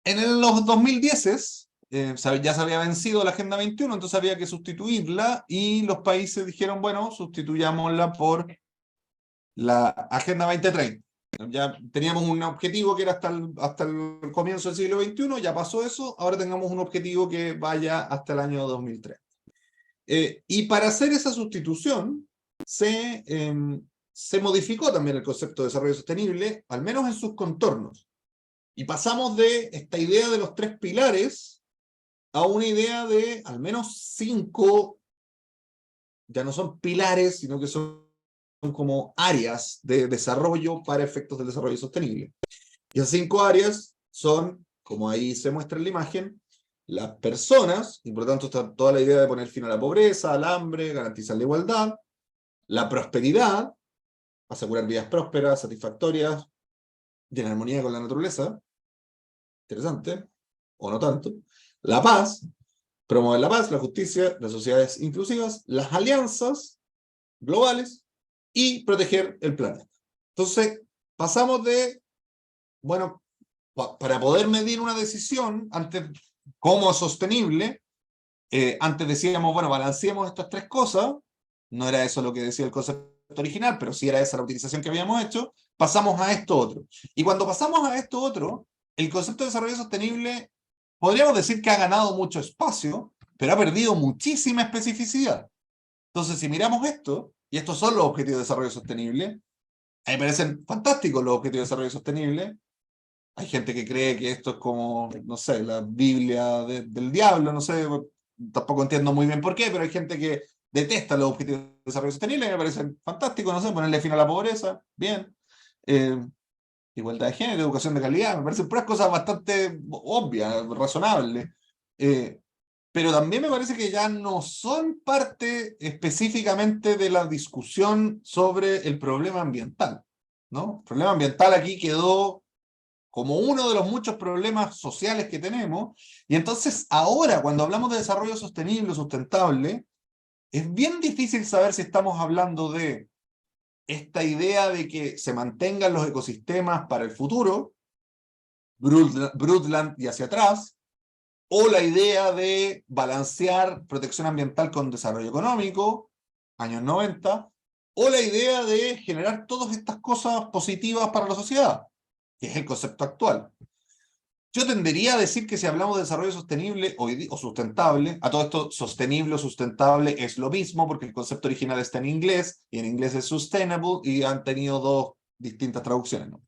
En los 2010 ya se había vencido la Agenda 21, entonces había que sustituirla, y los países dijeron, bueno, sustituyámosla por la Agenda 2030. Ya teníamos un objetivo que era hasta el comienzo del siglo XXI, ya pasó eso, ahora tengamos un objetivo que vaya hasta el año 2030. Y para hacer esa sustitución, se modificó también el concepto de desarrollo sostenible, al menos en sus contornos. Y pasamos de esta idea de los 3 pilares a una idea de al menos 5, ya no son pilares, sino que son como áreas de desarrollo para efectos del desarrollo sostenible. Y esas 5 áreas son, como ahí se muestra en la imagen, las personas, y por lo tanto está toda la idea de poner fin a la pobreza, al hambre, garantizar la igualdad, la prosperidad, asegurar vidas prósperas, satisfactorias, y en armonía con la naturaleza, interesante, o no tanto, la paz, promover la paz, la justicia, las sociedades inclusivas, las alianzas globales, y proteger el planeta. Entonces, pasamos de, bueno, para poder medir una decisión antes como sostenible, antes decíamos, bueno, balanceemos estas 3 cosas, no era eso lo que decía el concepto original, pero sí era esa la utilización que habíamos hecho, pasamos a esto otro. Y cuando pasamos a esto otro, el concepto de desarrollo sostenible, podríamos decir que ha ganado mucho espacio, pero ha perdido muchísima especificidad. Entonces, si miramos esto, y estos son los objetivos de desarrollo sostenible, a mí me parecen fantásticos los objetivos de desarrollo sostenible. Hay gente que cree que esto es como, no sé, la Biblia del diablo, no sé, tampoco entiendo muy bien por qué, pero hay gente que detesta los objetivos de desarrollo sostenible y me parecen fantásticos, no sé, ponerle fin a la pobreza, bien. Igualdad de género, educación de calidad, me parecen puras cosas bastante obvias, razonables. Pero también me parece que ya no son parte específicamente de la discusión sobre el problema ambiental, ¿no? El problema ambiental aquí quedó como uno de los muchos problemas sociales que tenemos, y entonces ahora cuando hablamos de desarrollo sostenible o sustentable, es bien difícil saber si estamos hablando de esta idea de que se mantengan los ecosistemas para el futuro, Brundtland y hacia atrás, o la idea de balancear protección ambiental con desarrollo económico, años 90, o la idea de generar todas estas cosas positivas para la sociedad, que es el concepto actual. Yo tendería a decir que si hablamos de desarrollo sostenible o sustentable, a todo esto sostenible o sustentable es lo mismo, porque el concepto original está en inglés, y en inglés es sustainable, y han tenido 2 distintas traducciones, ¿no?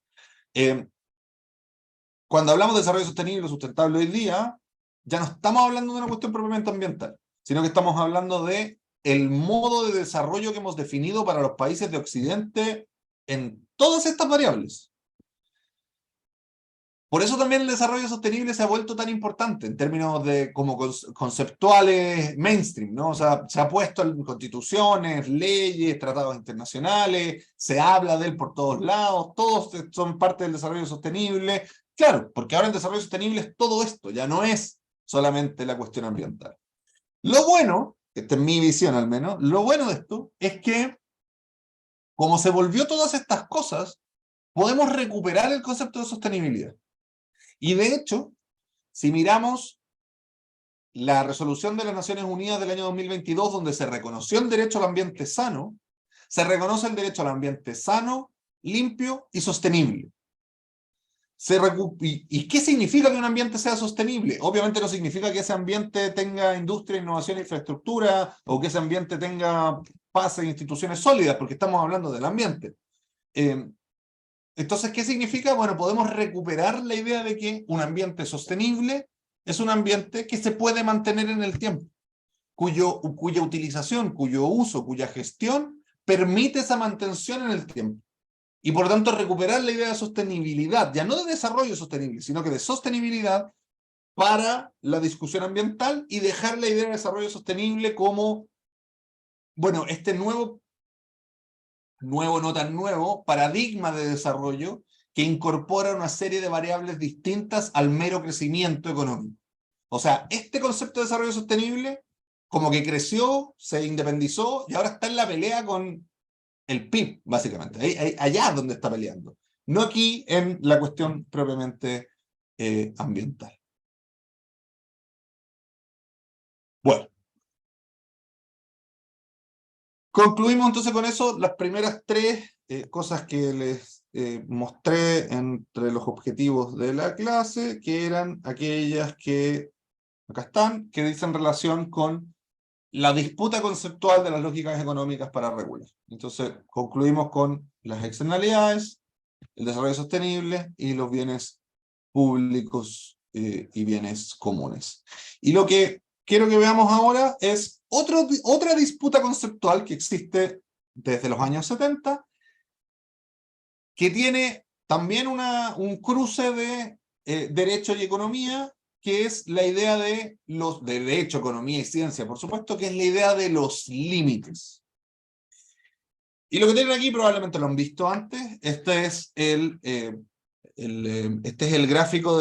Cuando hablamos de desarrollo sostenible o sustentable hoy día, ya no estamos hablando de una cuestión propiamente ambiental, sino que estamos hablando de el modo de desarrollo que hemos definido para los países de Occidente en todas estas variables. Por eso también el desarrollo sostenible se ha vuelto tan importante en términos de como conceptuales mainstream, ¿no? O sea, se ha puesto en constituciones, leyes, tratados internacionales, se habla de él por todos lados, todos son parte del desarrollo sostenible. Claro, porque ahora el desarrollo sostenible es todo esto, ya no es solamente la cuestión ambiental. Lo bueno, esta es mi visión al menos, lo bueno de esto es que, como se volvió todas estas cosas, podemos recuperar el concepto de sostenibilidad. Y de hecho, si miramos la resolución de las Naciones Unidas del año 2022, donde se reconoció el derecho al ambiente sano, se reconoce el derecho al ambiente sano, limpio y sostenible. ¿Y qué significa que un ambiente sea sostenible? Obviamente no significa que ese ambiente tenga industria, innovación e infraestructura, o que ese ambiente tenga paz e instituciones sólidas, porque estamos hablando del ambiente. Entonces, ¿qué significa? Bueno, podemos recuperar la idea de que un ambiente sostenible es un ambiente que se puede mantener en el tiempo, cuya utilización, cuyo uso, cuya gestión permite esa mantención en el tiempo. Y por lo tanto recuperar la idea de sostenibilidad, ya no de desarrollo sostenible, sino que de sostenibilidad para la discusión ambiental, y dejar la idea de desarrollo sostenible como, bueno, este nuevo no tan nuevo, paradigma de desarrollo que incorpora una serie de variables distintas al mero crecimiento económico. O sea, este concepto de desarrollo sostenible como que creció, se independizó y ahora está en la pelea con el PIB, básicamente. Allá es donde está peleando. No aquí en la cuestión propiamente ambiental. Bueno. Concluimos entonces con eso las primeras tres cosas que les mostré entre los objetivos de la clase, que eran aquellas que, acá están, que dicen relación con la disputa conceptual de las lógicas económicas para regular. Entonces, concluimos con las externalidades, el desarrollo sostenible y los bienes públicos y bienes comunes. Y lo que quiero que veamos ahora es otra disputa conceptual que existe desde los años 70, que tiene también un cruce de derecho y economía, que es la idea de derecho, economía y ciencia, por supuesto, que es la idea de los límites. Y lo que tienen aquí probablemente lo han visto antes. Este es el gráfico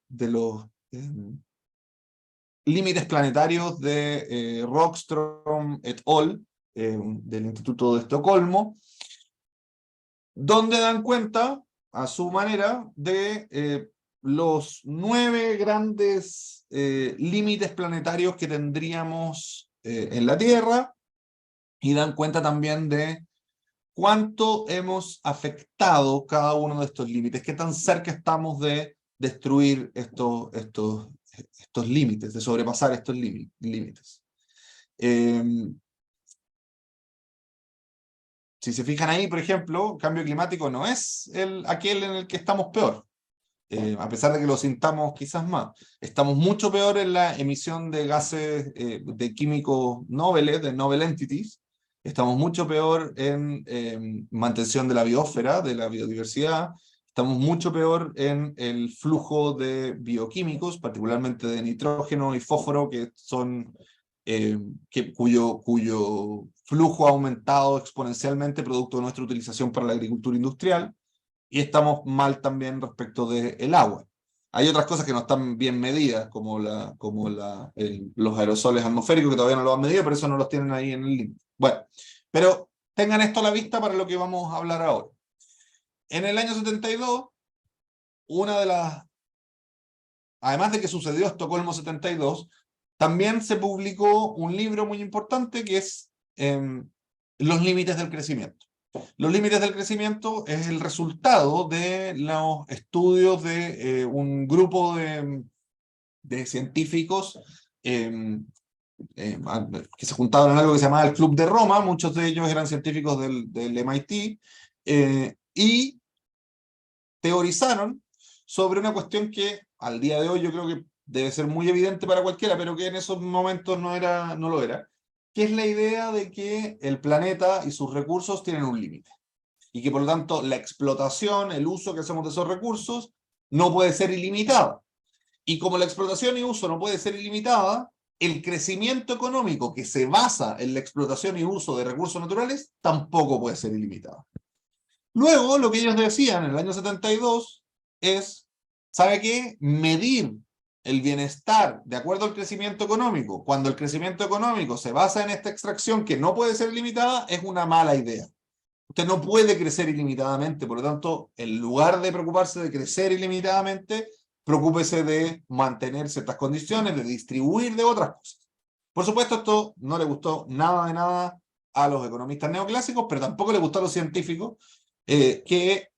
de los límites planetarios de Rockström et al. Del Instituto de Estocolmo, donde dan cuenta, a su manera, de los 9 grandes límites planetarios que tendríamos en la Tierra, y dan cuenta también de cuánto hemos afectado cada uno de estos límites, qué tan cerca estamos de destruir estos límites, de sobrepasar estos límites. Si se fijan ahí, por ejemplo, cambio climático no es aquel en el que estamos peor, a pesar de que lo sintamos quizás más. Estamos mucho peor en la emisión de gases de químicos nobles, de novel entities. Estamos mucho peor en mantención de la biosfera, de la biodiversidad. Estamos mucho peor en el flujo de bioquímicos, particularmente de nitrógeno y fósforo, que son cuyo flujo ha aumentado exponencialmente producto de nuestra utilización para la agricultura industrial, y estamos mal también respecto del agua. Hay otras cosas que no están bien medidas, como los aerosoles atmosféricos, que todavía no los han medido, pero eso no los tienen ahí en el límite. Bueno, pero tengan esto a la vista para lo que vamos a hablar ahora. En el año 72, además de que sucedió Estocolmo 72, también se publicó un libro muy importante que es Los límites del crecimiento. Los límites del crecimiento es el resultado de los estudios de un grupo de científicos que se juntaban en algo que se llamaba el Club de Roma. Muchos de ellos eran científicos del MIT y teorizaron sobre una cuestión que al día de hoy yo creo que debe ser muy evidente para cualquiera, pero que en esos momentos no lo era, que es la idea de que el planeta y sus recursos tienen un límite, y que por lo tanto la explotación, el uso que hacemos de esos recursos no puede ser ilimitada. Y como la explotación y uso no puede ser ilimitada, el crecimiento económico que se basa en la explotación y uso de recursos naturales tampoco puede ser ilimitado. Luego, lo que ellos decían en el año 72 es, ¿sabe qué? Medir el bienestar de acuerdo al crecimiento económico, cuando el crecimiento económico se basa en esta extracción que no puede ser ilimitada, es una mala idea. Usted no puede crecer ilimitadamente, por lo tanto, en lugar de preocuparse de crecer ilimitadamente, preocúpese de mantener ciertas condiciones, de distribuir de otras cosas. Por supuesto, esto no le gustó nada de nada a los economistas neoclásicos, pero tampoco le gustó a los científicos, que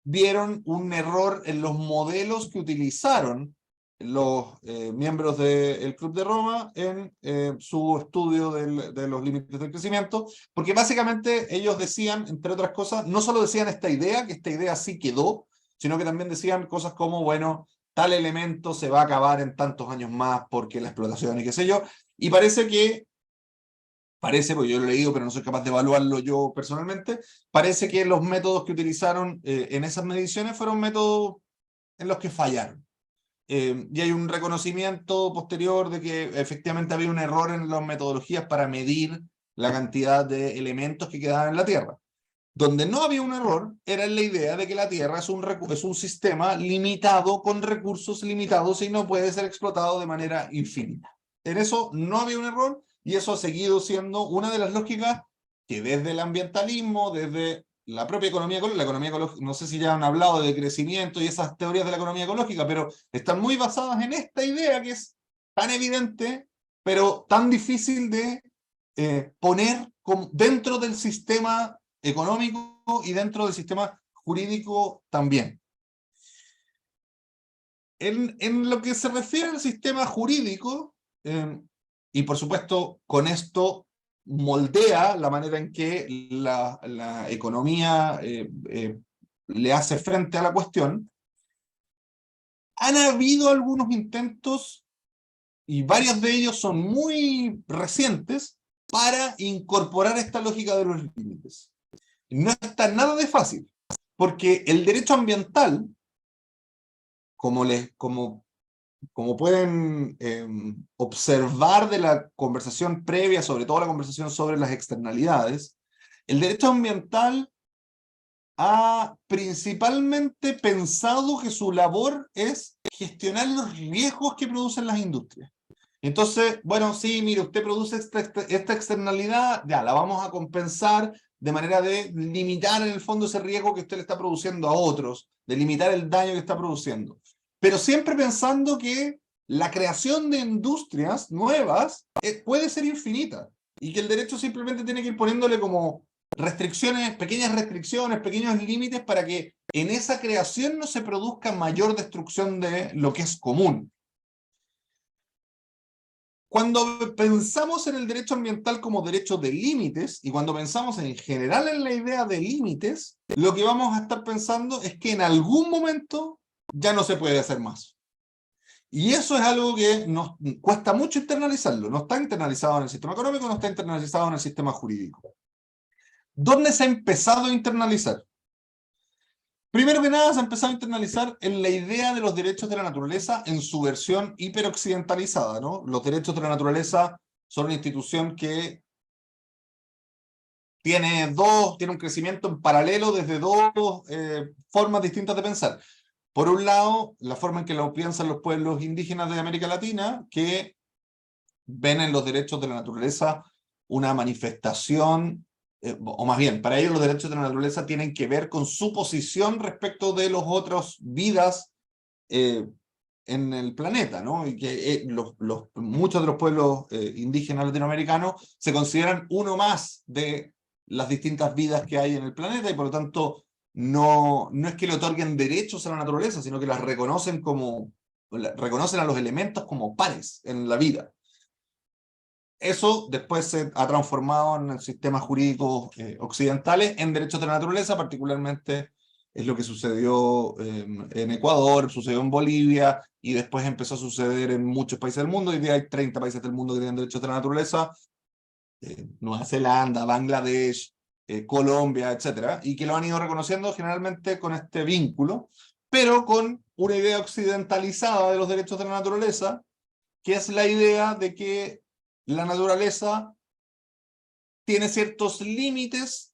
vieron un error en los modelos que utilizaron los miembros del Club de Roma en su estudio de los límites del crecimiento, porque básicamente ellos decían, entre otras cosas, no solo decían esta idea, que esta idea sí quedó, sino que también decían cosas como, bueno, tal elemento se va a acabar en tantos años más porque la explotación y qué sé yo, y porque yo lo he leído, pero no soy capaz de evaluarlo yo personalmente, parece que los métodos que utilizaron en esas mediciones fueron métodos en los que fallaron. Y hay un reconocimiento posterior de que efectivamente había un error en las metodologías para medir la cantidad de elementos que quedaban en la Tierra. Donde no había un error era en la idea de que la Tierra es un sistema limitado con recursos limitados y no puede ser explotado de manera infinita. En eso no había un error, y eso ha seguido siendo una de las lógicas que desde el ambientalismo, desde la propia economía ecológica, la economía ecológica, no sé si ya han hablado de crecimiento y esas teorías de la economía ecológica, pero están muy basadas en esta idea que es tan evidente, pero tan difícil de poner dentro del sistema económico y dentro del sistema jurídico también. En lo que se refiere al sistema jurídico, y por supuesto con esto moldea la manera en que la economía le hace frente a la cuestión, han habido algunos intentos, y varios de ellos son muy recientes, para incorporar esta lógica de los límites. No está nada de fácil, porque el derecho ambiental, como pueden observar de la conversación previa, sobre todo la conversación sobre las externalidades, el derecho ambiental ha principalmente pensado que su labor es gestionar los riesgos que producen las industrias. Entonces, bueno, sí, mire, usted produce esta externalidad, ya, la vamos a compensar de manera de limitar en el fondo ese riesgo que usted le está produciendo a otros, de limitar el daño que está produciendo. Pero siempre pensando que la creación de industrias nuevas puede ser infinita y que el derecho simplemente tiene que ir poniéndole como restricciones, pequeños límites para que en esa creación no se produzca mayor destrucción de lo que es común. Cuando pensamos en el derecho ambiental como derecho de límites, y cuando pensamos en general en la idea de límites, lo que vamos a estar pensando es que en algún momento ya no se puede hacer más. Y eso es algo que nos cuesta mucho internalizarlo. No está internalizado en el sistema económico, no está internalizado en el sistema jurídico. ¿Dónde se ha empezado a internalizar? Primero que nada, se ha empezado a internalizar en la idea de los derechos de la naturaleza en su versión hiperoccidentalizada, ¿no? Los derechos de la naturaleza son una institución que tiene un crecimiento en paralelo desde dos formas distintas de pensar. Por un lado, la forma en que lo piensan los pueblos indígenas de América Latina, que ven en los derechos de la naturaleza una manifestación, o más bien, para ellos los derechos de la naturaleza tienen que ver con su posición respecto de los otros vidas en el planeta, ¿no? Y que muchos de los pueblos indígenas latinoamericanos se consideran uno más de las distintas vidas que hay en el planeta y por lo tanto no es que le otorguen derechos a la naturaleza, sino que las reconocen reconocen a los elementos como pares en la vida. Eso después se ha transformado en el sistema jurídico occidentales en derechos de la naturaleza, particularmente es lo que sucedió en Ecuador, sucedió en Bolivia y después empezó a suceder en muchos países del mundo. Hoy día hay 30 países del mundo que tienen derechos de la naturaleza, Nueva Zelanda, Bangladesh, Colombia, etcétera, y que lo han ido reconociendo generalmente con este vínculo, pero con una idea occidentalizada de los derechos de la naturaleza, que es la idea de que la naturaleza tiene ciertos límites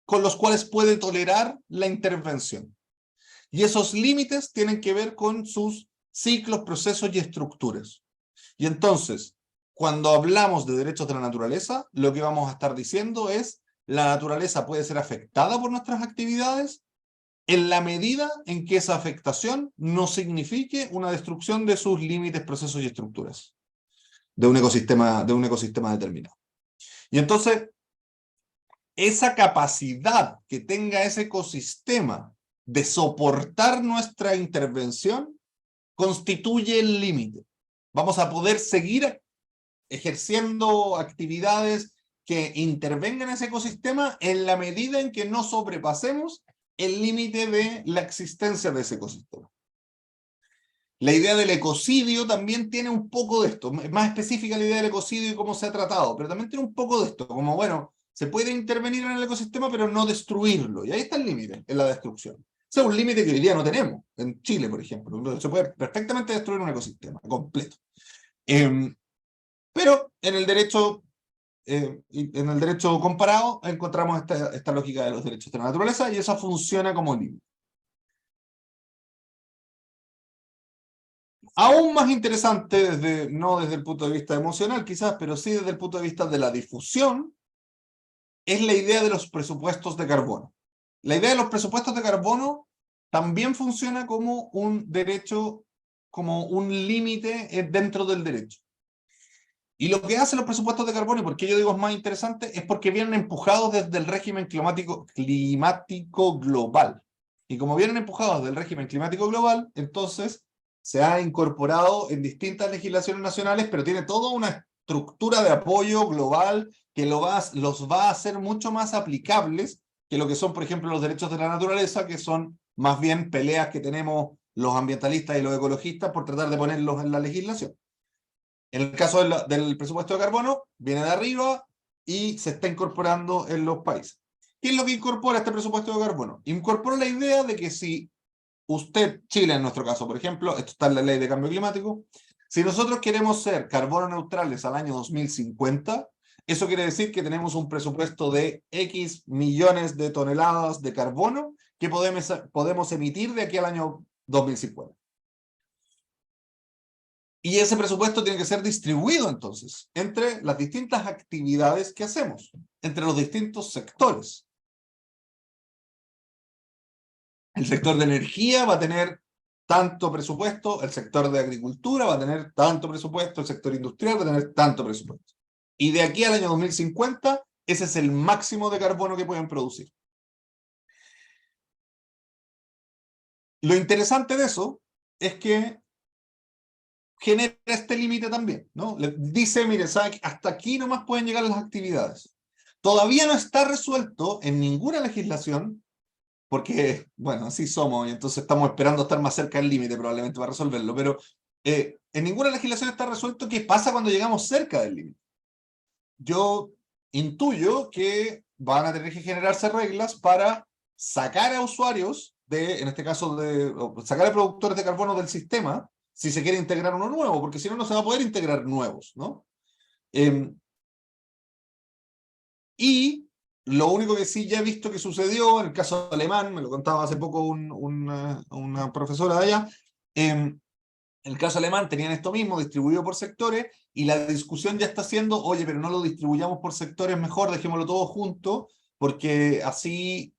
con los cuales puede tolerar la intervención. Y esos límites tienen que ver con sus ciclos, procesos y estructuras. Y entonces, cuando hablamos de derechos de la naturaleza, lo que vamos a estar diciendo es la naturaleza puede ser afectada por nuestras actividades en la medida en que esa afectación no signifique una destrucción de sus límites, procesos y estructuras de un ecosistema determinado. Y entonces, esa capacidad que tenga ese ecosistema de soportar nuestra intervención constituye el límite. Vamos a poder seguir ejerciendo actividades que intervengan en ese ecosistema en la medida en que no sobrepasemos el límite de la existencia de ese ecosistema. La idea del ecocidio también tiene un poco de esto, más específica la idea del ecocidio y cómo se ha tratado, pero también tiene un poco de esto, como bueno, se puede intervenir en el ecosistema pero no destruirlo, y ahí está el límite, en la destrucción. Ese es un límite que hoy día no tenemos, en Chile, por ejemplo, se puede perfectamente destruir un ecosistema completo. Pero en el derecho comparado encontramos esta lógica de los derechos de la naturaleza y eso funciona como límite. Aún más interesante, no desde el punto de vista emocional quizás, pero sí desde el punto de vista de la difusión, es la idea de los presupuestos de carbono. La idea de los presupuestos de carbono también funciona como un derecho, como un límite dentro del derecho. Y lo que hacen los presupuestos de carbono, y por qué yo digo es más interesante, es porque vienen empujados desde el régimen climático global. Y como vienen empujados del régimen climático global, entonces se ha incorporado en distintas legislaciones nacionales, pero tiene toda una estructura de apoyo global que los va a hacer mucho más aplicables que lo que son, por ejemplo, los derechos de la naturaleza, que son más bien peleas que tenemos los ambientalistas y los ecologistas por tratar de ponerlos en la legislación. En el caso del presupuesto de carbono, viene de arriba y se está incorporando en los países. ¿Qué es lo que incorpora este presupuesto de carbono? Incorpora la idea de que si usted, Chile en nuestro caso, por ejemplo, esto está en la ley de cambio climático, si nosotros queremos ser carbono neutrales al año 2050, eso quiere decir que tenemos un presupuesto de X millones de toneladas de carbono que podemos emitir de aquí al año 2050. Y ese presupuesto tiene que ser distribuido entonces entre las distintas actividades que hacemos, entre los distintos sectores. El sector de energía va a tener tanto presupuesto, el sector de agricultura va a tener tanto presupuesto, el sector industrial va a tener tanto presupuesto. Y de aquí al año 2050, ese es el máximo de carbono que pueden producir. Lo interesante de eso es que genera este límite también, ¿no? Le dice, mire, ¿sabe? Hasta aquí nomás pueden llegar las actividades. Todavía no está resuelto en ninguna legislación, porque, bueno, así somos, y entonces estamos esperando estar más cerca del límite probablemente para resolverlo, pero en ninguna legislación está resuelto qué pasa cuando llegamos cerca del límite. Yo intuyo que van a tener que generarse reglas para sacar a usuarios en este caso, sacar a productores de carbono del sistema, si se quiere integrar uno nuevo, porque si no, no se va a poder integrar nuevos, ¿no? Y lo único que sí ya he visto que sucedió en el caso alemán, me lo contaba hace poco una profesora de allá, en el caso alemán tenían esto mismo, distribuido por sectores, y la discusión ya está siendo, oye, pero no lo distribuyamos por sectores mejor, dejémoslo todo junto, porque así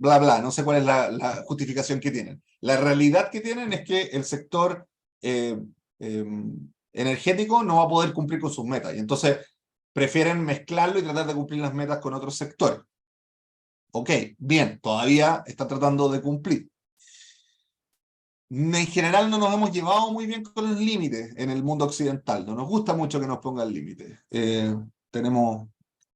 bla, bla, no sé cuál es la justificación que tienen. La realidad que tienen es que el sector energético no va a poder cumplir con sus metas, y entonces prefieren mezclarlo y tratar de cumplir las metas con otros sectores. Ok, bien, todavía están tratando de cumplir. En general no nos hemos llevado muy bien con los límites en el mundo occidental, no nos gusta mucho que nos pongan límites. Tenemos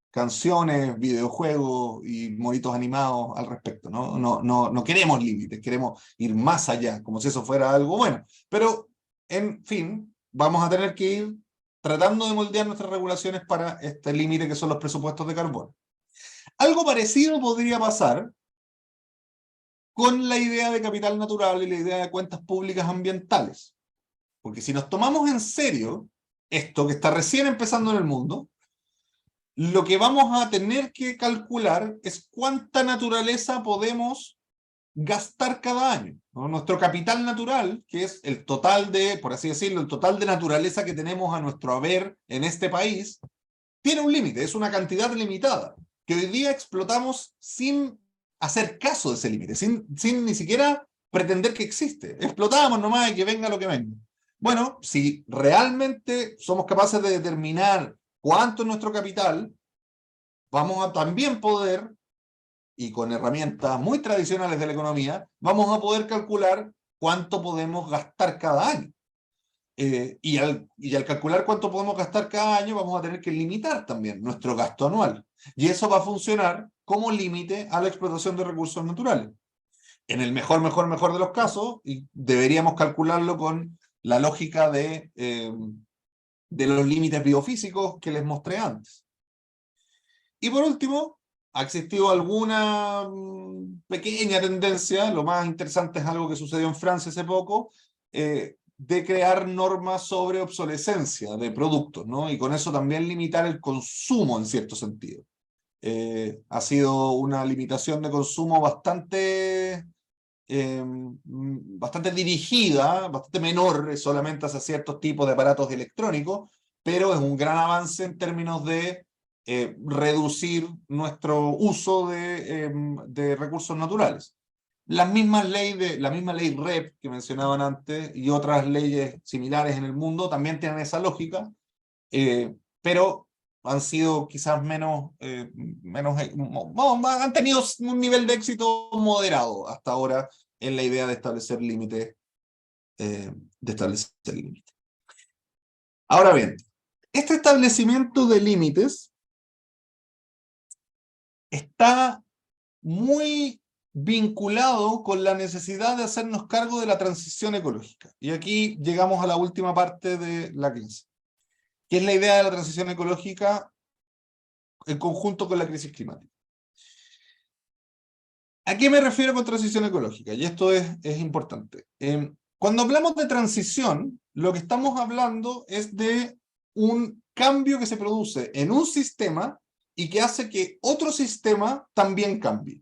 canciones, videojuegos y monitos animados al respecto, ¿no? No queremos límites, queremos ir más allá, como si eso fuera algo bueno. Pero, en fin, vamos a tener que ir tratando de moldear nuestras regulaciones para este límite que son los presupuestos de carbono. Algo parecido podría pasar con la idea de capital natural y la idea de cuentas públicas ambientales. Porque si nos tomamos en serio esto que está recién empezando en el mundo, lo que vamos a tener que calcular es cuánta naturaleza podemos gastar cada año, ¿no? Nuestro capital natural, que es el total de, por así decirlo, el total de naturaleza que tenemos a nuestro haber en este país, tiene un límite, es una cantidad limitada, que hoy día explotamos sin hacer caso de ese límite, sin ni siquiera pretender que existe. Explotamos nomás y que venga lo que venga. Bueno, si realmente somos capaces de determinar cuánto es nuestro capital, vamos a también poder, y con herramientas muy tradicionales de la economía, vamos a poder calcular cuánto podemos gastar cada año. Y al calcular cuánto podemos gastar cada año, vamos a tener que limitar también nuestro gasto anual. Y eso va a funcionar como límite a la explotación de recursos naturales. En el mejor de los casos, y deberíamos calcularlo con la lógica de los límites biofísicos que les mostré antes. Y por último, ha existido alguna pequeña tendencia, lo más interesante es algo que sucedió en Francia hace poco, de crear normas sobre obsolescencia de productos, ¿no? Y con eso también limitar el consumo en cierto sentido. Ha sido una limitación de consumo bastante dirigida, bastante menor solamente hacia ciertos tipos de aparatos electrónicos, pero es un gran avance en términos de reducir nuestro uso de recursos naturales. La misma ley REP que mencionaban antes y otras leyes similares en el mundo también tienen esa lógica, pero han sido quizás han tenido un nivel de éxito moderado hasta ahora en la idea de establecer límites. Ahora bien, este establecimiento de límites está muy vinculado con la necesidad de hacernos cargo de la transición ecológica. Y aquí llegamos a la última parte de la clase, que es la idea de la transición ecológica en conjunto con la crisis climática. ¿A qué me refiero con transición ecológica? Y esto es importante. Cuando hablamos de transición, lo que estamos hablando es de un cambio que se produce en un sistema y que hace que otro sistema también cambie.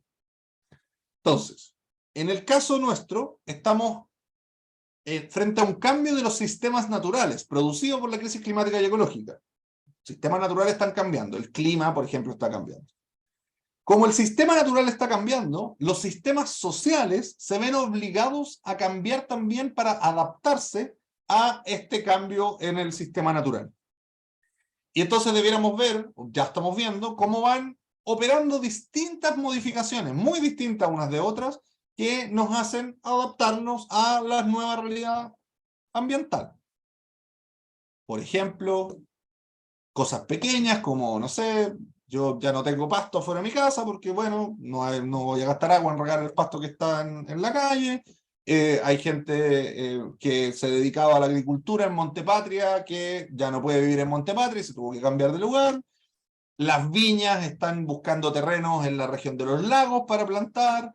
Entonces, en el caso nuestro, estamos frente a un cambio de los sistemas naturales producidos por la crisis climática y ecológica. Sistemas naturales están cambiando. El clima, por ejemplo, está cambiando. Como el sistema natural está cambiando, los sistemas sociales se ven obligados a cambiar también para adaptarse a este cambio en el sistema natural. Y entonces debiéramos ver, ya estamos viendo, cómo van operando distintas modificaciones, muy distintas unas de otras, que nos hacen adaptarnos a la nueva realidad ambiental. Por ejemplo, cosas pequeñas como, no sé, yo ya no tengo pasto fuera de mi casa porque, bueno, no voy a gastar agua en regar el pasto que está en la calle. Hay gente que se dedicaba a la agricultura en Montepatria que ya no puede vivir en Montepatria y se tuvo que cambiar de lugar. Las viñas están buscando terrenos en la región de los lagos para plantar.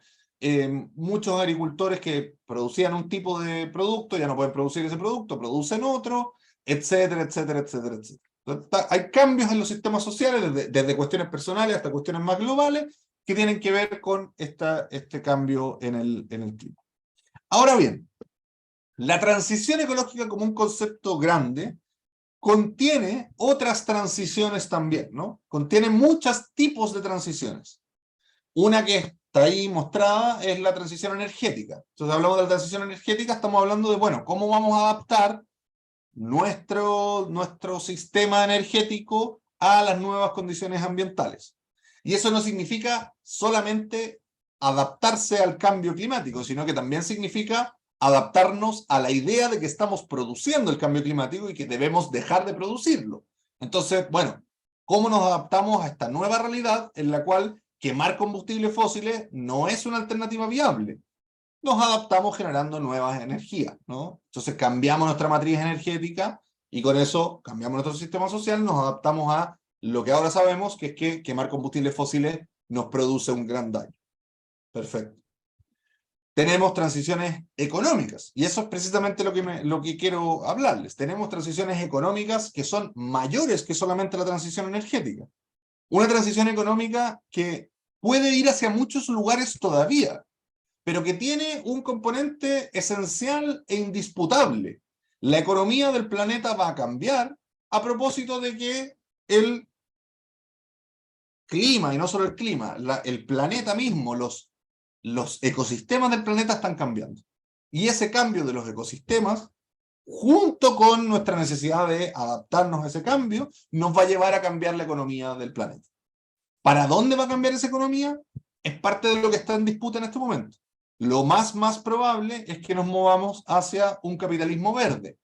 Muchos agricultores que producían un tipo de producto ya no pueden producir ese producto, producen otro, etcétera, etcétera, etcétera, etcétera. Entonces, hay cambios en los sistemas sociales, desde cuestiones personales hasta cuestiones más globales, que tienen que ver con este cambio en el clima. Ahora bien, la transición ecológica como un concepto grande contiene otras transiciones también, ¿no? Contiene muchos tipos de transiciones. Una que está ahí mostrada es la transición energética. Entonces hablamos de la transición energética, estamos hablando de, bueno, cómo vamos a adaptar nuestro sistema energético a las nuevas condiciones ambientales. Y eso no significa solamente adaptarse al cambio climático, sino que también significa adaptarnos a la idea de que estamos produciendo el cambio climático y que debemos dejar de producirlo. Entonces, bueno, ¿cómo nos adaptamos a esta nueva realidad en la cual quemar combustibles fósiles no es una alternativa viable? Nos adaptamos generando nuevas energías, ¿no? Entonces cambiamos nuestra matriz energética y con eso cambiamos nuestro sistema social, nos adaptamos a lo que ahora sabemos, que es que quemar combustibles fósiles nos produce un gran daño. Perfecto. Tenemos transiciones económicas, y eso es precisamente lo que quiero hablarles. Tenemos transiciones económicas que son mayores que solamente la transición energética. Una transición económica que puede ir hacia muchos lugares todavía, pero que tiene un componente esencial e indisputable. La economía del planeta va a cambiar a propósito de que el clima, y no solo el clima, el planeta mismo, los ecosistemas del planeta están cambiando. Y ese cambio de los ecosistemas, junto con nuestra necesidad de adaptarnos a ese cambio, nos va a llevar a cambiar la economía del planeta. ¿Para dónde va a cambiar esa economía? Es parte de lo que está en disputa en este momento. Lo más probable es que nos movamos hacia un capitalismo verde,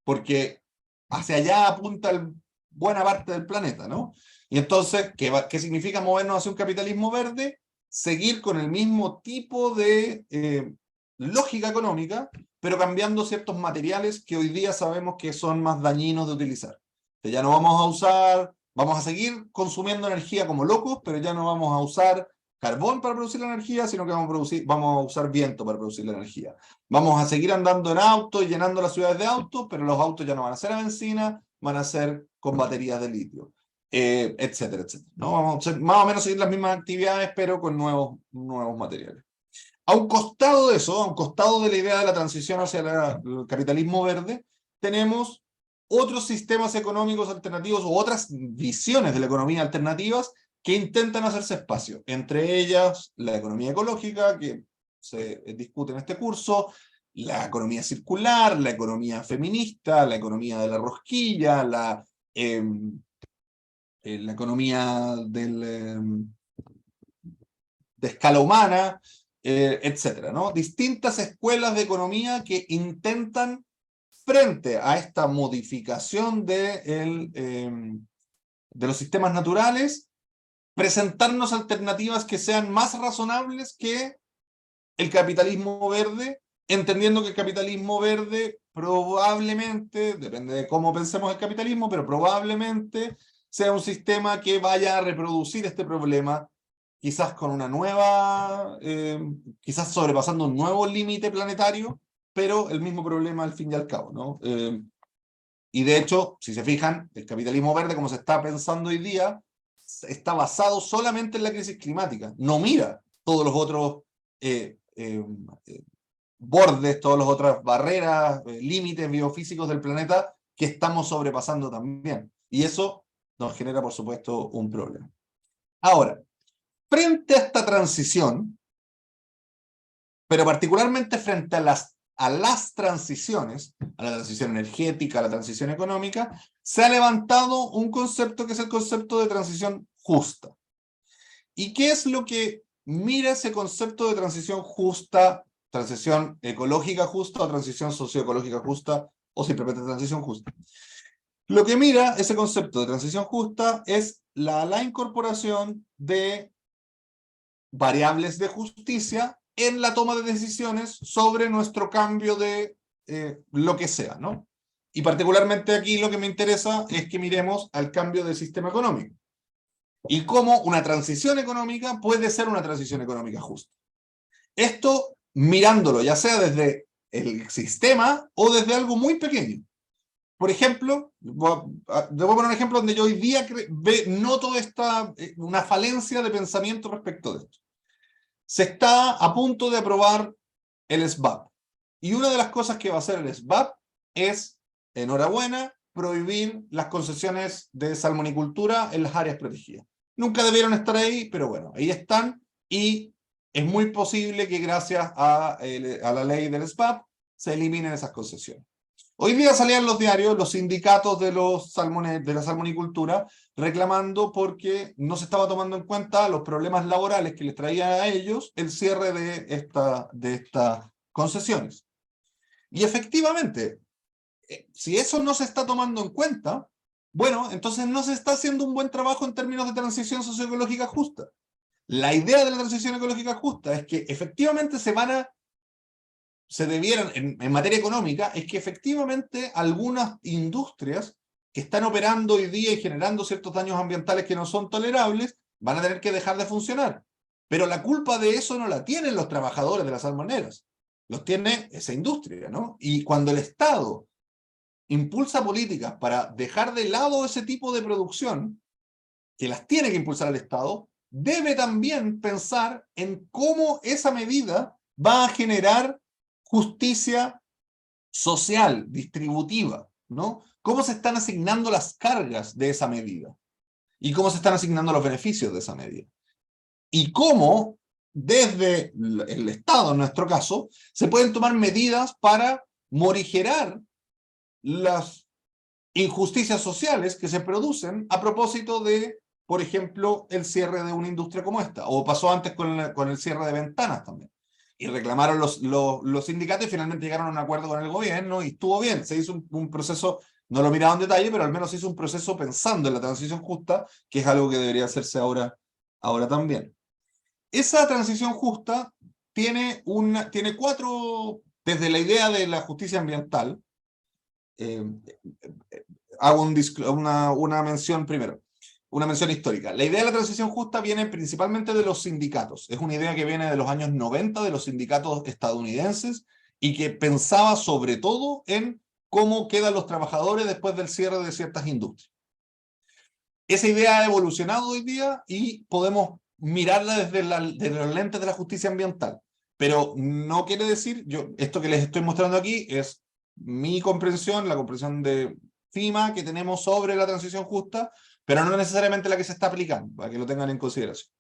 porque hacia allá apunta buena parte del planeta, ¿no? Y entonces, ¿qué significa movernos hacia un capitalismo verde? Seguir con el mismo tipo de lógica económica, pero cambiando ciertos materiales que hoy día sabemos que son más dañinos de utilizar. Que ya no vamos a seguir consumiendo energía como locos, pero ya no vamos a usar carbón para producir la energía, sino que vamos a usar viento para producir la energía. Vamos a seguir andando en autos y llenando las ciudades de autos, pero los autos ya no van a ser a benzina, van a ser con baterías de litio, etcétera, etcétera, ¿no? Vamos a más o menos seguir las mismas actividades, pero con nuevos materiales. A un costado de eso, a un costado de la idea de la transición hacia el capitalismo verde, tenemos otros sistemas económicos alternativos u otras visiones de la economía alternativas que intentan hacerse espacio. Entre ellas, la economía ecológica, que se discute en este curso, la economía circular, la economía feminista, la economía de la rosquilla, la economía de escala humana, etcétera, ¿no? Distintas escuelas de economía que intentan, frente a esta modificación de los sistemas naturales, presentarnos alternativas que sean más razonables que el capitalismo verde, entendiendo que el capitalismo verde probablemente, depende de cómo pensemos el capitalismo, pero probablemente sea un sistema que vaya a reproducir este problema, quizás con una nueva, quizás sobrepasando un nuevo límite planetario, pero el mismo problema al fin y al cabo, ¿no? Y de hecho, si se fijan, el capitalismo verde, como se está pensando hoy día, está basado solamente en la crisis climática. No mira todos los otros bordes, todas las otras barreras, límites biofísicos del planeta que estamos sobrepasando también. Y eso nos genera, por supuesto, un problema. Ahora, frente a esta transición, pero particularmente frente a las transiciones, a la transición energética, a la transición económica, se ha levantado un concepto que es el concepto de transición justa. ¿Y qué es lo que mira ese concepto de transición justa, transición ecológica justa o transición socioecológica justa o simplemente transición justa? Lo que mira ese concepto de transición justa es la incorporación de variables de justicia en la toma de decisiones sobre nuestro cambio de lo que sea, ¿no? Y particularmente aquí lo que me interesa es que miremos al cambio del sistema económico y cómo una transición económica puede ser una transición económica justa. Esto mirándolo ya sea desde el sistema o desde algo muy pequeño. Por ejemplo, voy a poner un ejemplo donde yo hoy día noto una falencia de pensamiento respecto de esto. Se está a punto de aprobar el SBAP. Y una de las cosas que va a hacer el SBAP es, enhorabuena, prohibir las concesiones de salmonicultura en las áreas protegidas. Nunca debieron estar ahí, pero bueno, ahí están y es muy posible que gracias a la ley del SBAP se eliminen esas concesiones. Hoy día salían los diarios los sindicatos de la salmonicultura reclamando porque no se estaba tomando en cuenta los problemas laborales que les traía a ellos el cierre de estas concesiones. Y efectivamente, si eso no se está tomando en cuenta, bueno, entonces no se está haciendo un buen trabajo en términos de transición socioecológica justa. La idea de la transición ecológica justa es que efectivamente se debieran, en materia económica, es que efectivamente algunas industrias que están operando hoy día y generando ciertos daños ambientales que no son tolerables, van a tener que dejar de funcionar. Pero la culpa de eso no la tienen los trabajadores de las salmoneras, los tiene esa industria, ¿no? Y cuando el Estado impulsa políticas para dejar de lado ese tipo de producción, que las tiene que impulsar el Estado, debe también pensar en cómo esa medida va a generar justicia social, distributiva, ¿no? ¿Cómo se están asignando las cargas de esa medida? ¿Y cómo se están asignando los beneficios de esa medida? Y cómo, desde el Estado, en nuestro caso, se pueden tomar medidas para morigerar las injusticias sociales que se producen a propósito de, por ejemplo, el cierre de una industria como esta, o pasó antes con el cierre de ventanas también. Y reclamaron los sindicatos y finalmente llegaron a un acuerdo con el gobierno y estuvo bien, se hizo un proceso, no lo miraba en detalle, pero al menos se hizo un proceso pensando en la transición justa, que es algo que debería hacerse ahora también. Esa transición justa tiene cuatro, desde la idea de la justicia ambiental, hago una mención primero, una mención histórica. La idea de la transición justa viene principalmente de los sindicatos. Es una idea que viene de los años 90 de los sindicatos estadounidenses y que pensaba sobre todo en cómo quedan los trabajadores después del cierre de ciertas industrias. Esa idea ha evolucionado hoy día y podemos mirarla desde los lentes de la justicia ambiental. Pero no quiere decir, esto que les estoy mostrando aquí es mi comprensión, la comprensión de FIMA que tenemos sobre la transición justa, pero no necesariamente la que se está aplicando, para que lo tengan en consideración.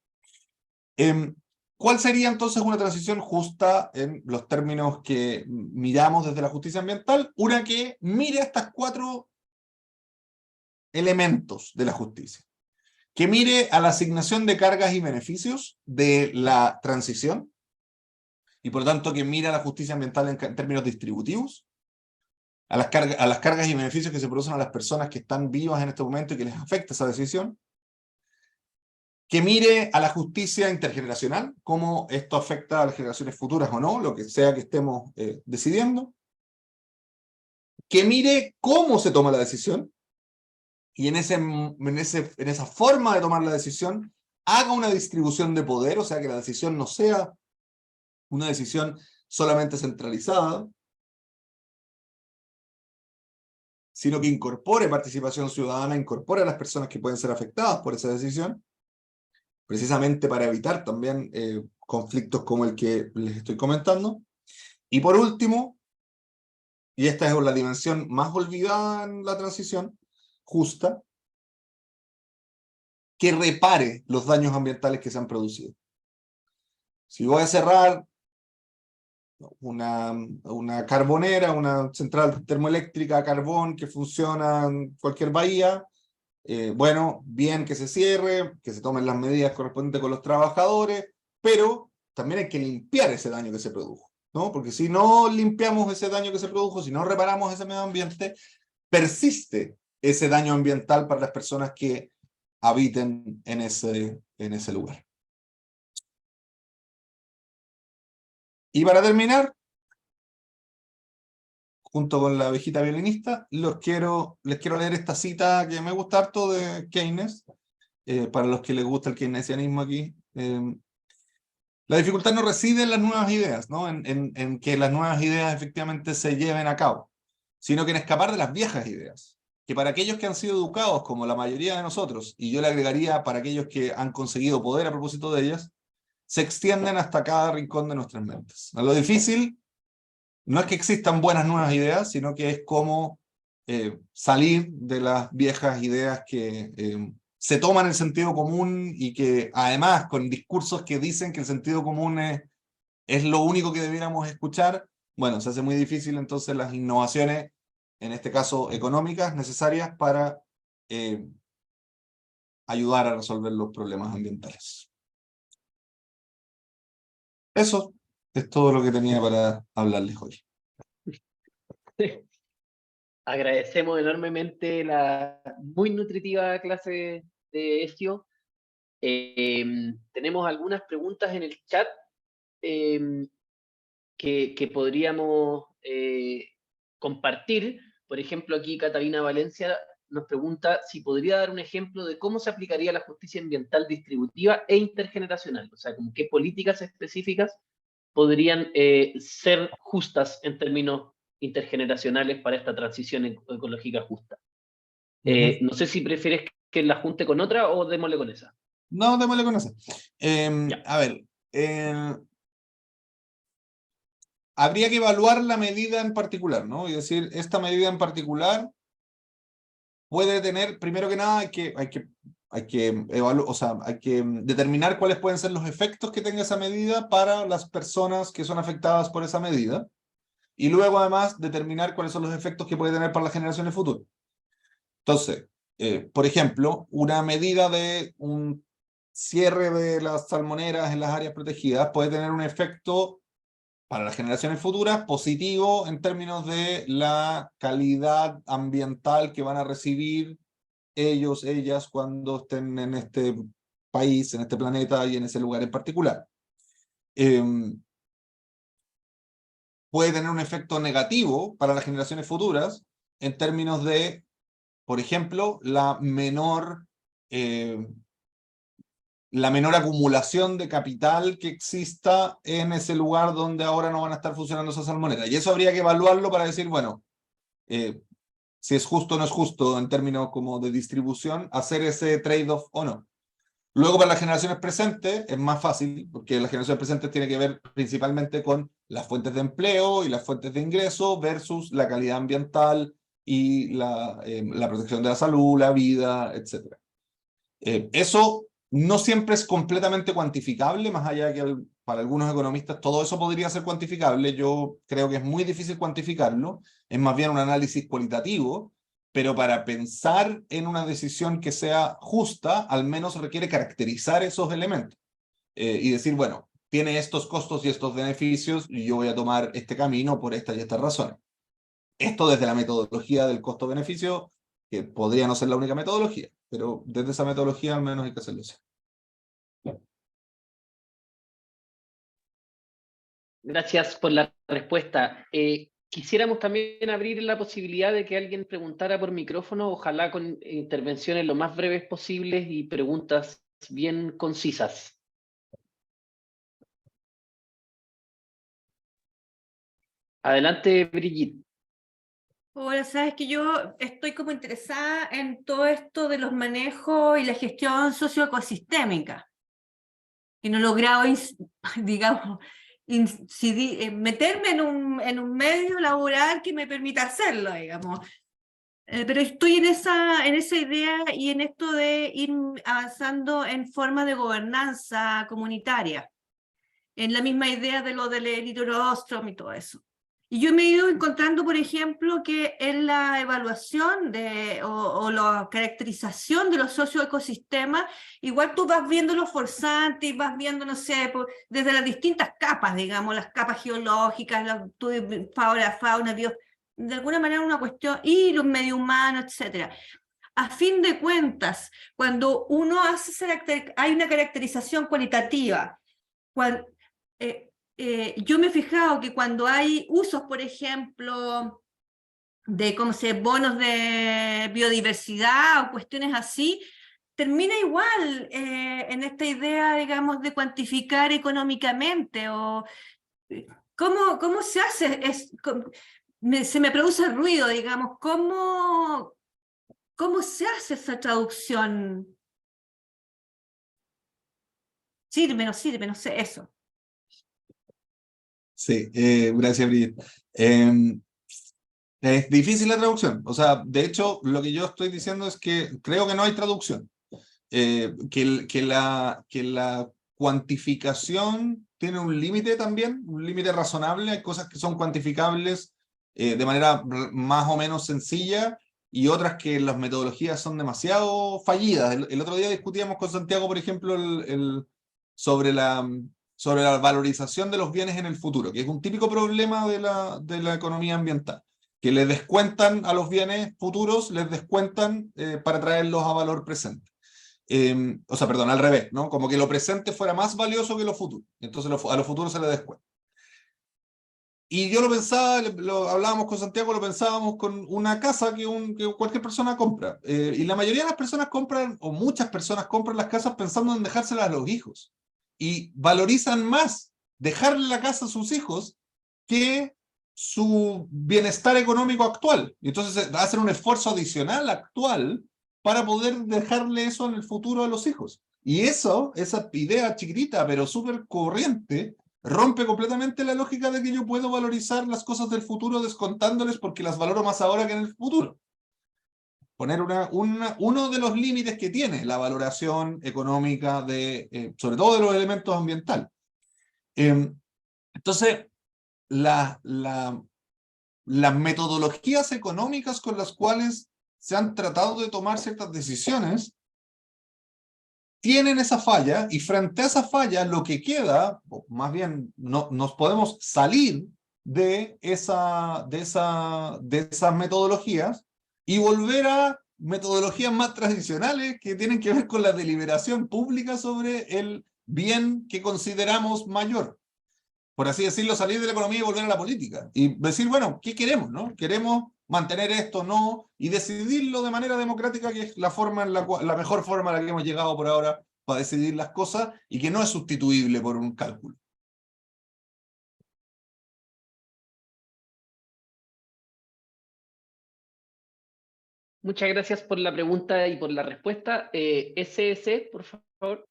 ¿Cuál sería entonces una transición justa en los términos que miramos desde la justicia ambiental? Una que mire estos 4 elementos de la justicia. Que mire a la asignación de cargas y beneficios de la transición, y por lo tanto que mire a la justicia ambiental en términos distributivos, a las cargas y beneficios que se producen a las personas que están vivas en este momento y que les afecta esa decisión, que mire a la justicia intergeneracional, cómo esto afecta a las generaciones futuras o no, lo que sea que estemos decidiendo, que mire cómo se toma la decisión, y en esa forma de tomar la decisión, haga una distribución de poder, o sea, que la decisión no sea una decisión solamente centralizada, sino que incorpore participación ciudadana, incorpore a las personas que pueden ser afectadas por esa decisión, precisamente para evitar también conflictos como el que les estoy comentando. Y por último, y esta es la dimensión más olvidada en la transición justa, que repare los daños ambientales que se han producido. Si voy a cerrar una carbonera, una central termoeléctrica a carbón que funciona en cualquier bahía, bueno, bien que se cierre, que se tomen las medidas correspondientes con los trabajadores, pero también hay que limpiar ese daño que se produjo, ¿no? Porque si no limpiamos ese daño que se produjo, si no reparamos ese medio ambiente, persiste ese daño ambiental para las personas que habiten en ese lugar. Y para terminar, junto con la abejita violinista, les quiero leer esta cita que me gusta harto de Keynes, para los que les gusta el keynesianismo aquí. La dificultad no reside en las nuevas ideas, ¿no? En que las nuevas ideas efectivamente se lleven a cabo, sino que en escapar de las viejas ideas, que para aquellos que han sido educados, como la mayoría de nosotros, y yo le agregaría para aquellos que han conseguido poder a propósito de ellas, se extienden hasta cada rincón de nuestras mentes. Lo difícil no es que existan buenas nuevas ideas, sino que es cómo salir de las viejas ideas que se toman el sentido común y que además con discursos que dicen que el sentido común es lo único que debiéramos escuchar. Bueno, se hace muy difícil entonces las innovaciones, en este caso económicas, necesarias para ayudar a resolver los problemas ambientales. Eso es todo lo que tenía para hablarles hoy. Agradecemos enormemente la muy nutritiva clase de ESTIO. Tenemos algunas preguntas en el chat que podríamos compartir. Por ejemplo, aquí Catalina Valencia nos pregunta si podría dar un ejemplo de cómo se aplicaría la justicia ambiental distributiva e intergeneracional, o sea, como qué políticas específicas podrían ser justas en términos intergeneracionales para esta transición ecológica justa. No sé si prefieres que la junte con otra o démosle con esa. No, démosle con esa. A ver, habría que evaluar la medida en particular, ¿no? Y decir, esta medida en particular puede tener, primero que nada, hay que evaluar, o sea, hay que determinar cuáles pueden ser los efectos que tenga esa medida para las personas que son afectadas por esa medida, y luego además determinar cuáles son los efectos que puede tener para las generaciones futuras. Entonces, por ejemplo, una medida de un cierre de las salmoneras en las áreas protegidas puede tener un efecto para las generaciones futuras positivo en términos de la calidad ambiental que van a recibir ellos, ellas, cuando estén en este país, en este planeta y en ese lugar en particular. Puede tener un efecto negativo para las generaciones futuras en términos de, por ejemplo, la menor acumulación de capital que exista en ese lugar donde ahora no van a estar funcionando esas salmoneras. Y eso habría que evaluarlo para decir, bueno, si es justo o no es justo en términos como de distribución, hacer ese trade-off o no. Luego para las generaciones presentes es más fácil, porque las generaciones presentes tienen que ver principalmente con las fuentes de empleo y las fuentes de ingreso versus la calidad ambiental y la protección de la salud, la vida, etc. Eso no siempre es completamente cuantificable, más allá de que para algunos economistas todo eso podría ser cuantificable. Yo creo que es muy difícil cuantificarlo, es más bien un análisis cualitativo, pero para pensar en una decisión que sea justa, al menos requiere caracterizar esos elementos y decir, bueno, tiene estos costos y estos beneficios, y yo voy a tomar este camino por estas y estas razones. Esto desde la metodología del costo-beneficio, que podría no ser la única metodología, pero desde esa metodología al menos hay que hacerlo así. Gracias por la respuesta. Quisiéramos también abrir la posibilidad de que alguien preguntara por micrófono, ojalá con intervenciones lo más breves posibles y preguntas bien concisas. Adelante, Brigitte. Hola, sabes que yo estoy como interesada en todo esto de los manejos y la gestión socioecosistémica. Y no he logrado, digamos, meterme en un medio laboral que me permita hacerlo, digamos. Pero estoy en esa idea y en esto de ir avanzando en forma de gobernanza comunitaria, en la misma idea de lo del Elinor Ostrom y todo eso. Y yo me he ido encontrando, por ejemplo, que en la evaluación o la caracterización de los socioecosistemas, igual tú vas viendo los forzantes y vas viendo, no sé, desde las distintas capas, digamos, las capas geológicas, fauna, de alguna manera una cuestión, y los medio humanos, etcétera. A fin de cuentas, cuando uno hay una caracterización cualitativa, cuando, yo me he fijado que cuando hay usos, por ejemplo, de bonos de biodiversidad o cuestiones así, termina igual en esta idea, digamos, de cuantificar económicamente o cómo se hace. Se me produce ruido, digamos, cómo se hace esa traducción. Sirve, no sirve, no sé, eso. Sí, gracias, Brigitte. Es difícil la traducción. O sea, de hecho, lo que yo estoy diciendo es que creo que no hay traducción. Que la cuantificación tiene un límite también, un límite razonable. Hay cosas que son cuantificables de manera más o menos sencilla y otras que las metodologías son demasiado fallidas. El otro día discutíamos con Santiago, por ejemplo, sobre la valorización de los bienes en el futuro, que es un típico problema de la economía ambiental, que le descuentan a los bienes futuros, les descuentan para traerlos a valor presente. O sea, perdón, al revés, ¿no? Como que lo presente fuera más valioso que lo futuro. Entonces a lo futuro se le descuenta. Y yo lo pensaba, lo hablábamos con Santiago, lo pensábamos con una casa que cualquier persona compra. Y la mayoría de las personas compran, o muchas personas compran las casas pensando en dejárselas a los hijos. Y valorizan más dejarle la casa a sus hijos que su bienestar económico actual. Y entonces hacen un esfuerzo adicional actual para poder dejarle eso en el futuro a los hijos. Y eso, esa idea chiquitita, pero súper corriente, rompe completamente la lógica de que yo puedo valorizar las cosas del futuro descontándoles porque las valoro más ahora que en el futuro. Poner uno de los límites que tiene la valoración económica sobre todo de los elementos ambientales. Entonces, las metodologías económicas con las cuales se han tratado de tomar ciertas decisiones tienen esa falla, y frente a esa falla lo que queda, o más bien nos podemos salir de esas metodologías y volver a metodologías más tradicionales que tienen que ver con la deliberación pública sobre el bien que consideramos mayor. Por así decirlo, salir de la economía y volver a la política. Y decir, bueno, ¿qué queremos? ¿No? ¿Queremos mantener esto o no? Y decidirlo de manera democrática, que es la mejor forma a la que hemos llegado por ahora para decidir las cosas y que no es sustituible por un cálculo. Muchas gracias por la pregunta y por la respuesta. SS, por favor.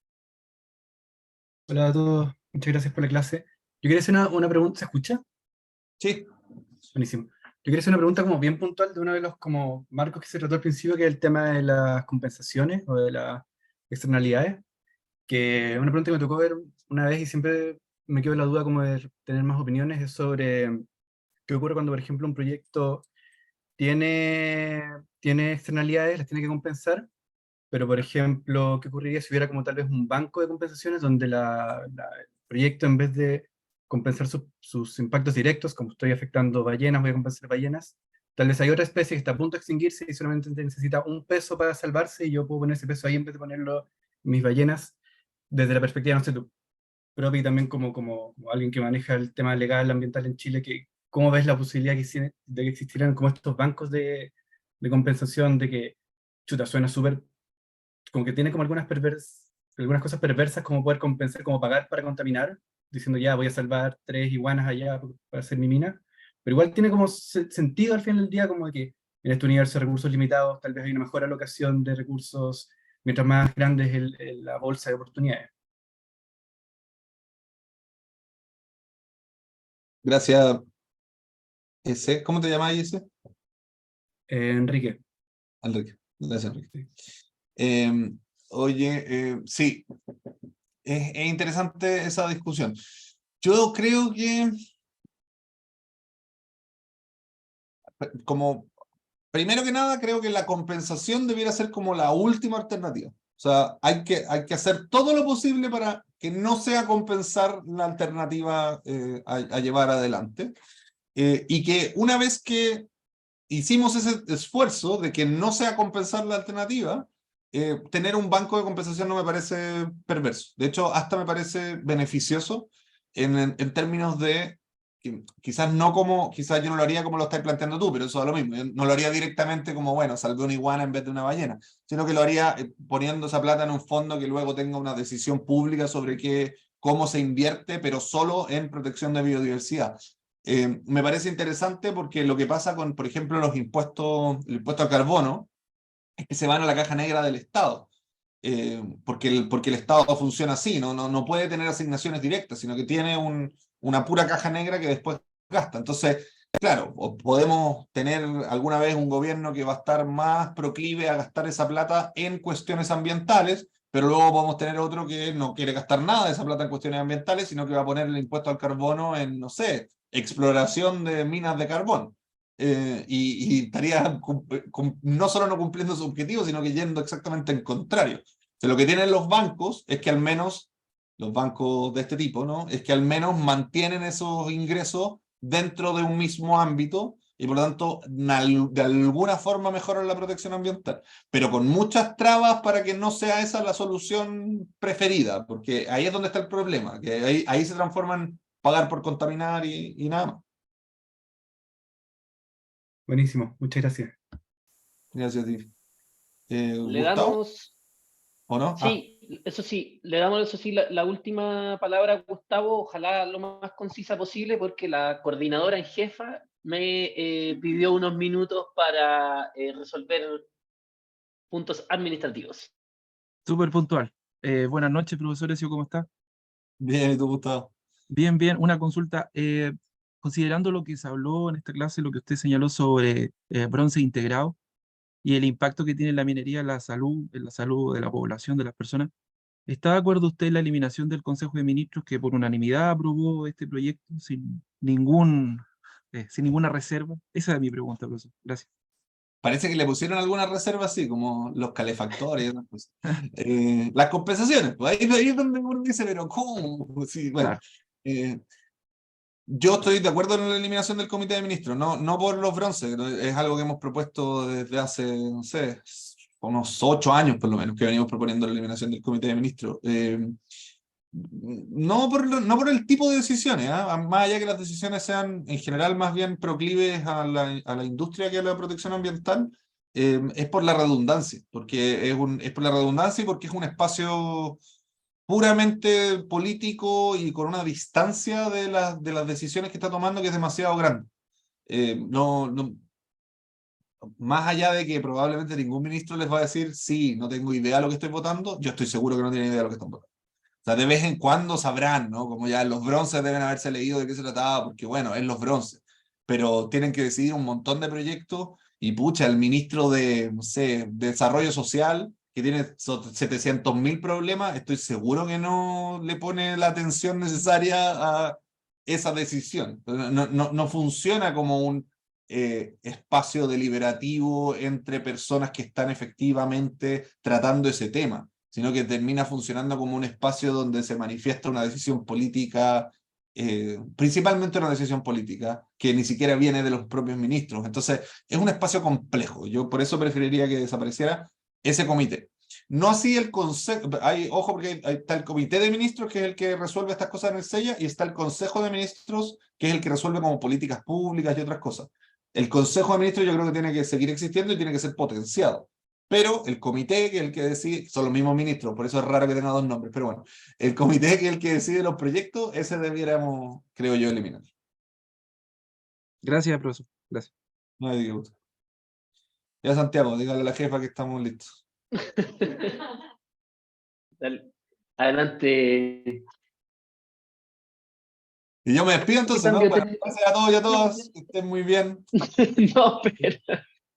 Hola a todos, muchas gracias por la clase. Yo quería hacer una pregunta, ¿se escucha? Sí. Buenísimo. quería hacer una pregunta como bien puntual de uno de los como marcos que se trató al principio, que es el tema de las compensaciones o de las externalidades, que una pregunta que me tocó ver una vez y siempre me quedo la duda como de tener más opiniones es sobre qué ocurre cuando, por ejemplo, un proyecto tiene externalidades, las tiene que compensar, pero, por ejemplo, ¿qué ocurriría si hubiera como tal vez un banco de compensaciones donde el proyecto, en vez de compensar sus impactos directos, como estoy afectando ballenas, voy a compensar ballenas, tal vez hay otra especie que está a punto de extinguirse y solamente necesita un peso para salvarse y yo puedo poner ese peso ahí en vez de ponerlo en mis ballenas, desde la perspectiva, no sé tú, propio y también como alguien que maneja el tema legal ambiental en Chile, que, ¿cómo ves la posibilidad de que existieran como estos bancos de compensación, de que, chuta, suena súper como que tiene como algunas cosas perversas, como poder compensar, como pagar para contaminar, diciendo ya voy a salvar 3 iguanas allá para hacer mi mina, pero igual tiene como sentido al final del día, como de que en este universo de recursos limitados tal vez hay una mejor alocación de recursos mientras más grande es la bolsa de oportunidades. Gracias, ese. ¿Cómo te llamas, ese? Enrique. Enrique. Gracias, Enrique. Sí. Oye, sí, es interesante esa discusión. Yo creo que, como, primero que nada, creo que la compensación debiera ser como la última alternativa. O sea, hay que hacer todo lo posible para que no sea compensar la alternativa a llevar adelante. Y que una vez que hicimos ese esfuerzo de que no sea compensar la alternativa, tener un banco de compensación no me parece perverso. De hecho, hasta me parece beneficioso en términos de, quizás no como, quizás yo no lo haría como lo estás planteando tú, pero eso es lo mismo. Yo no lo haría directamente como, bueno, salvé una iguana en vez de una ballena, sino que lo haría poniendo esa plata en un fondo que luego tenga una decisión pública sobre cómo se invierte, pero solo en protección de biodiversidad. Me parece interesante porque lo que pasa con, por ejemplo, el impuesto al carbono, es que se van a la caja negra del Estado, porque el Estado funciona así, no puede tener asignaciones directas, sino que tiene una pura caja negra que después gasta. Entonces, claro, podemos tener alguna vez un gobierno que va a estar más proclive a gastar esa plata en cuestiones ambientales, pero luego podemos tener otro que no quiere gastar nada de esa plata en cuestiones ambientales, sino que va a poner el impuesto al carbono en, no sé, exploración de minas de carbón. Y estaría no solo no cumpliendo su objetivo, sino que yendo exactamente en contrario. O sea, lo que tienen los bancos es que al menos, los bancos de este tipo, ¿no? Es que al menos mantienen esos ingresos dentro de un mismo ámbito y por lo tanto de alguna forma mejoran la protección ambiental, pero con muchas trabas para que no sea esa la solución preferida, porque ahí es donde está el problema, que ahí se transforman pagar por contaminar y nada más. Buenísimo, muchas gracias. Gracias a ti. Le ¿Gustavo? damos, ¿O no? sí, eso sí, le damos eso sí la última palabra a Gustavo, ojalá lo más concisa posible, porque la coordinadora en jefa me pidió unos minutos para resolver puntos administrativos. Súper puntual. Buenas noches, profesor Ezio, ¿cómo está? Bien, ¿y tú, Gustavo? Bien, bien. Una consulta. Considerando lo que se habló en esta clase, lo que usted señaló sobre bronce integrado y el impacto que tiene la minería en la salud de la población, de las personas, ¿está de acuerdo usted en la eliminación del Consejo de Ministros que por unanimidad aprobó este proyecto sin ninguna reserva? Esa es mi pregunta, profesor. Gracias. Parece que le pusieron algunas reservas, así como los calefactores y esas cosas. Las compensaciones, pues ahí es donde uno dice, pero ¿cómo? Sí, bueno, Claro. yo estoy de acuerdo en la eliminación del Comité de Ministros, no por los bronces, es algo que hemos propuesto desde hace, no sé, unos 8 años por lo menos, que venimos proponiendo la eliminación del Comité de Ministros. No por el tipo de decisiones, más allá que las decisiones sean en general más bien proclives a la industria que a la protección ambiental, es por la redundancia, porque es por la redundancia y porque es un espacio puramente político y con una distancia de las decisiones que está tomando que es demasiado grande. Más allá de que probablemente ningún ministro les va a decir, sí, no tengo idea de lo que estoy votando, yo estoy seguro que no tienen idea de lo que están votando. O sea, de vez en cuando sabrán, ¿no? Como ya en los bronces deben haberse leído de qué se trataba, porque bueno, en los bronces. pero tienen que decidir un montón de proyectos y pucha, el ministro de, no sé, de Desarrollo Social, que tiene 700.000 problemas, estoy seguro que no le pone la atención necesaria a esa decisión. No funciona como un espacio deliberativo entre personas que están efectivamente tratando ese tema, sino que termina funcionando como un espacio donde se manifiesta una decisión política, principalmente una decisión política, que ni siquiera viene de los propios ministros. Entonces, es un espacio complejo. Yo por eso preferiría que desapareciera ese comité. No así el consejo, ojo porque está el comité de ministros, que es el que resuelve estas cosas en el SEIA, y está el consejo de ministros, que es el que resuelve como políticas públicas y otras cosas. El consejo de ministros yo creo que tiene que seguir existiendo y tiene que ser potenciado. Pero el comité, que es el que decide, son los mismos ministros, por eso es raro que tenga dos nombres, pero bueno, el comité, que es el que decide los proyectos, ese debiéramos, creo yo, eliminar. Gracias, profesor. Gracias. No hay de qué gusto. Ya, Santiago, dígale a la jefa que estamos listos. Dale. Adelante. Y yo me despido entonces, ¿no? cambio Bueno, tenés? gracias a todos y a todas, que estén muy bien. No, pero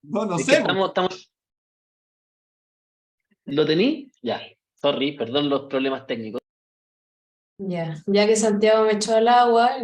No es sé. que estamos... ¿Lo tení? Ya. Sorry, perdón los problemas técnicos. Ya que Santiago me echó al agua,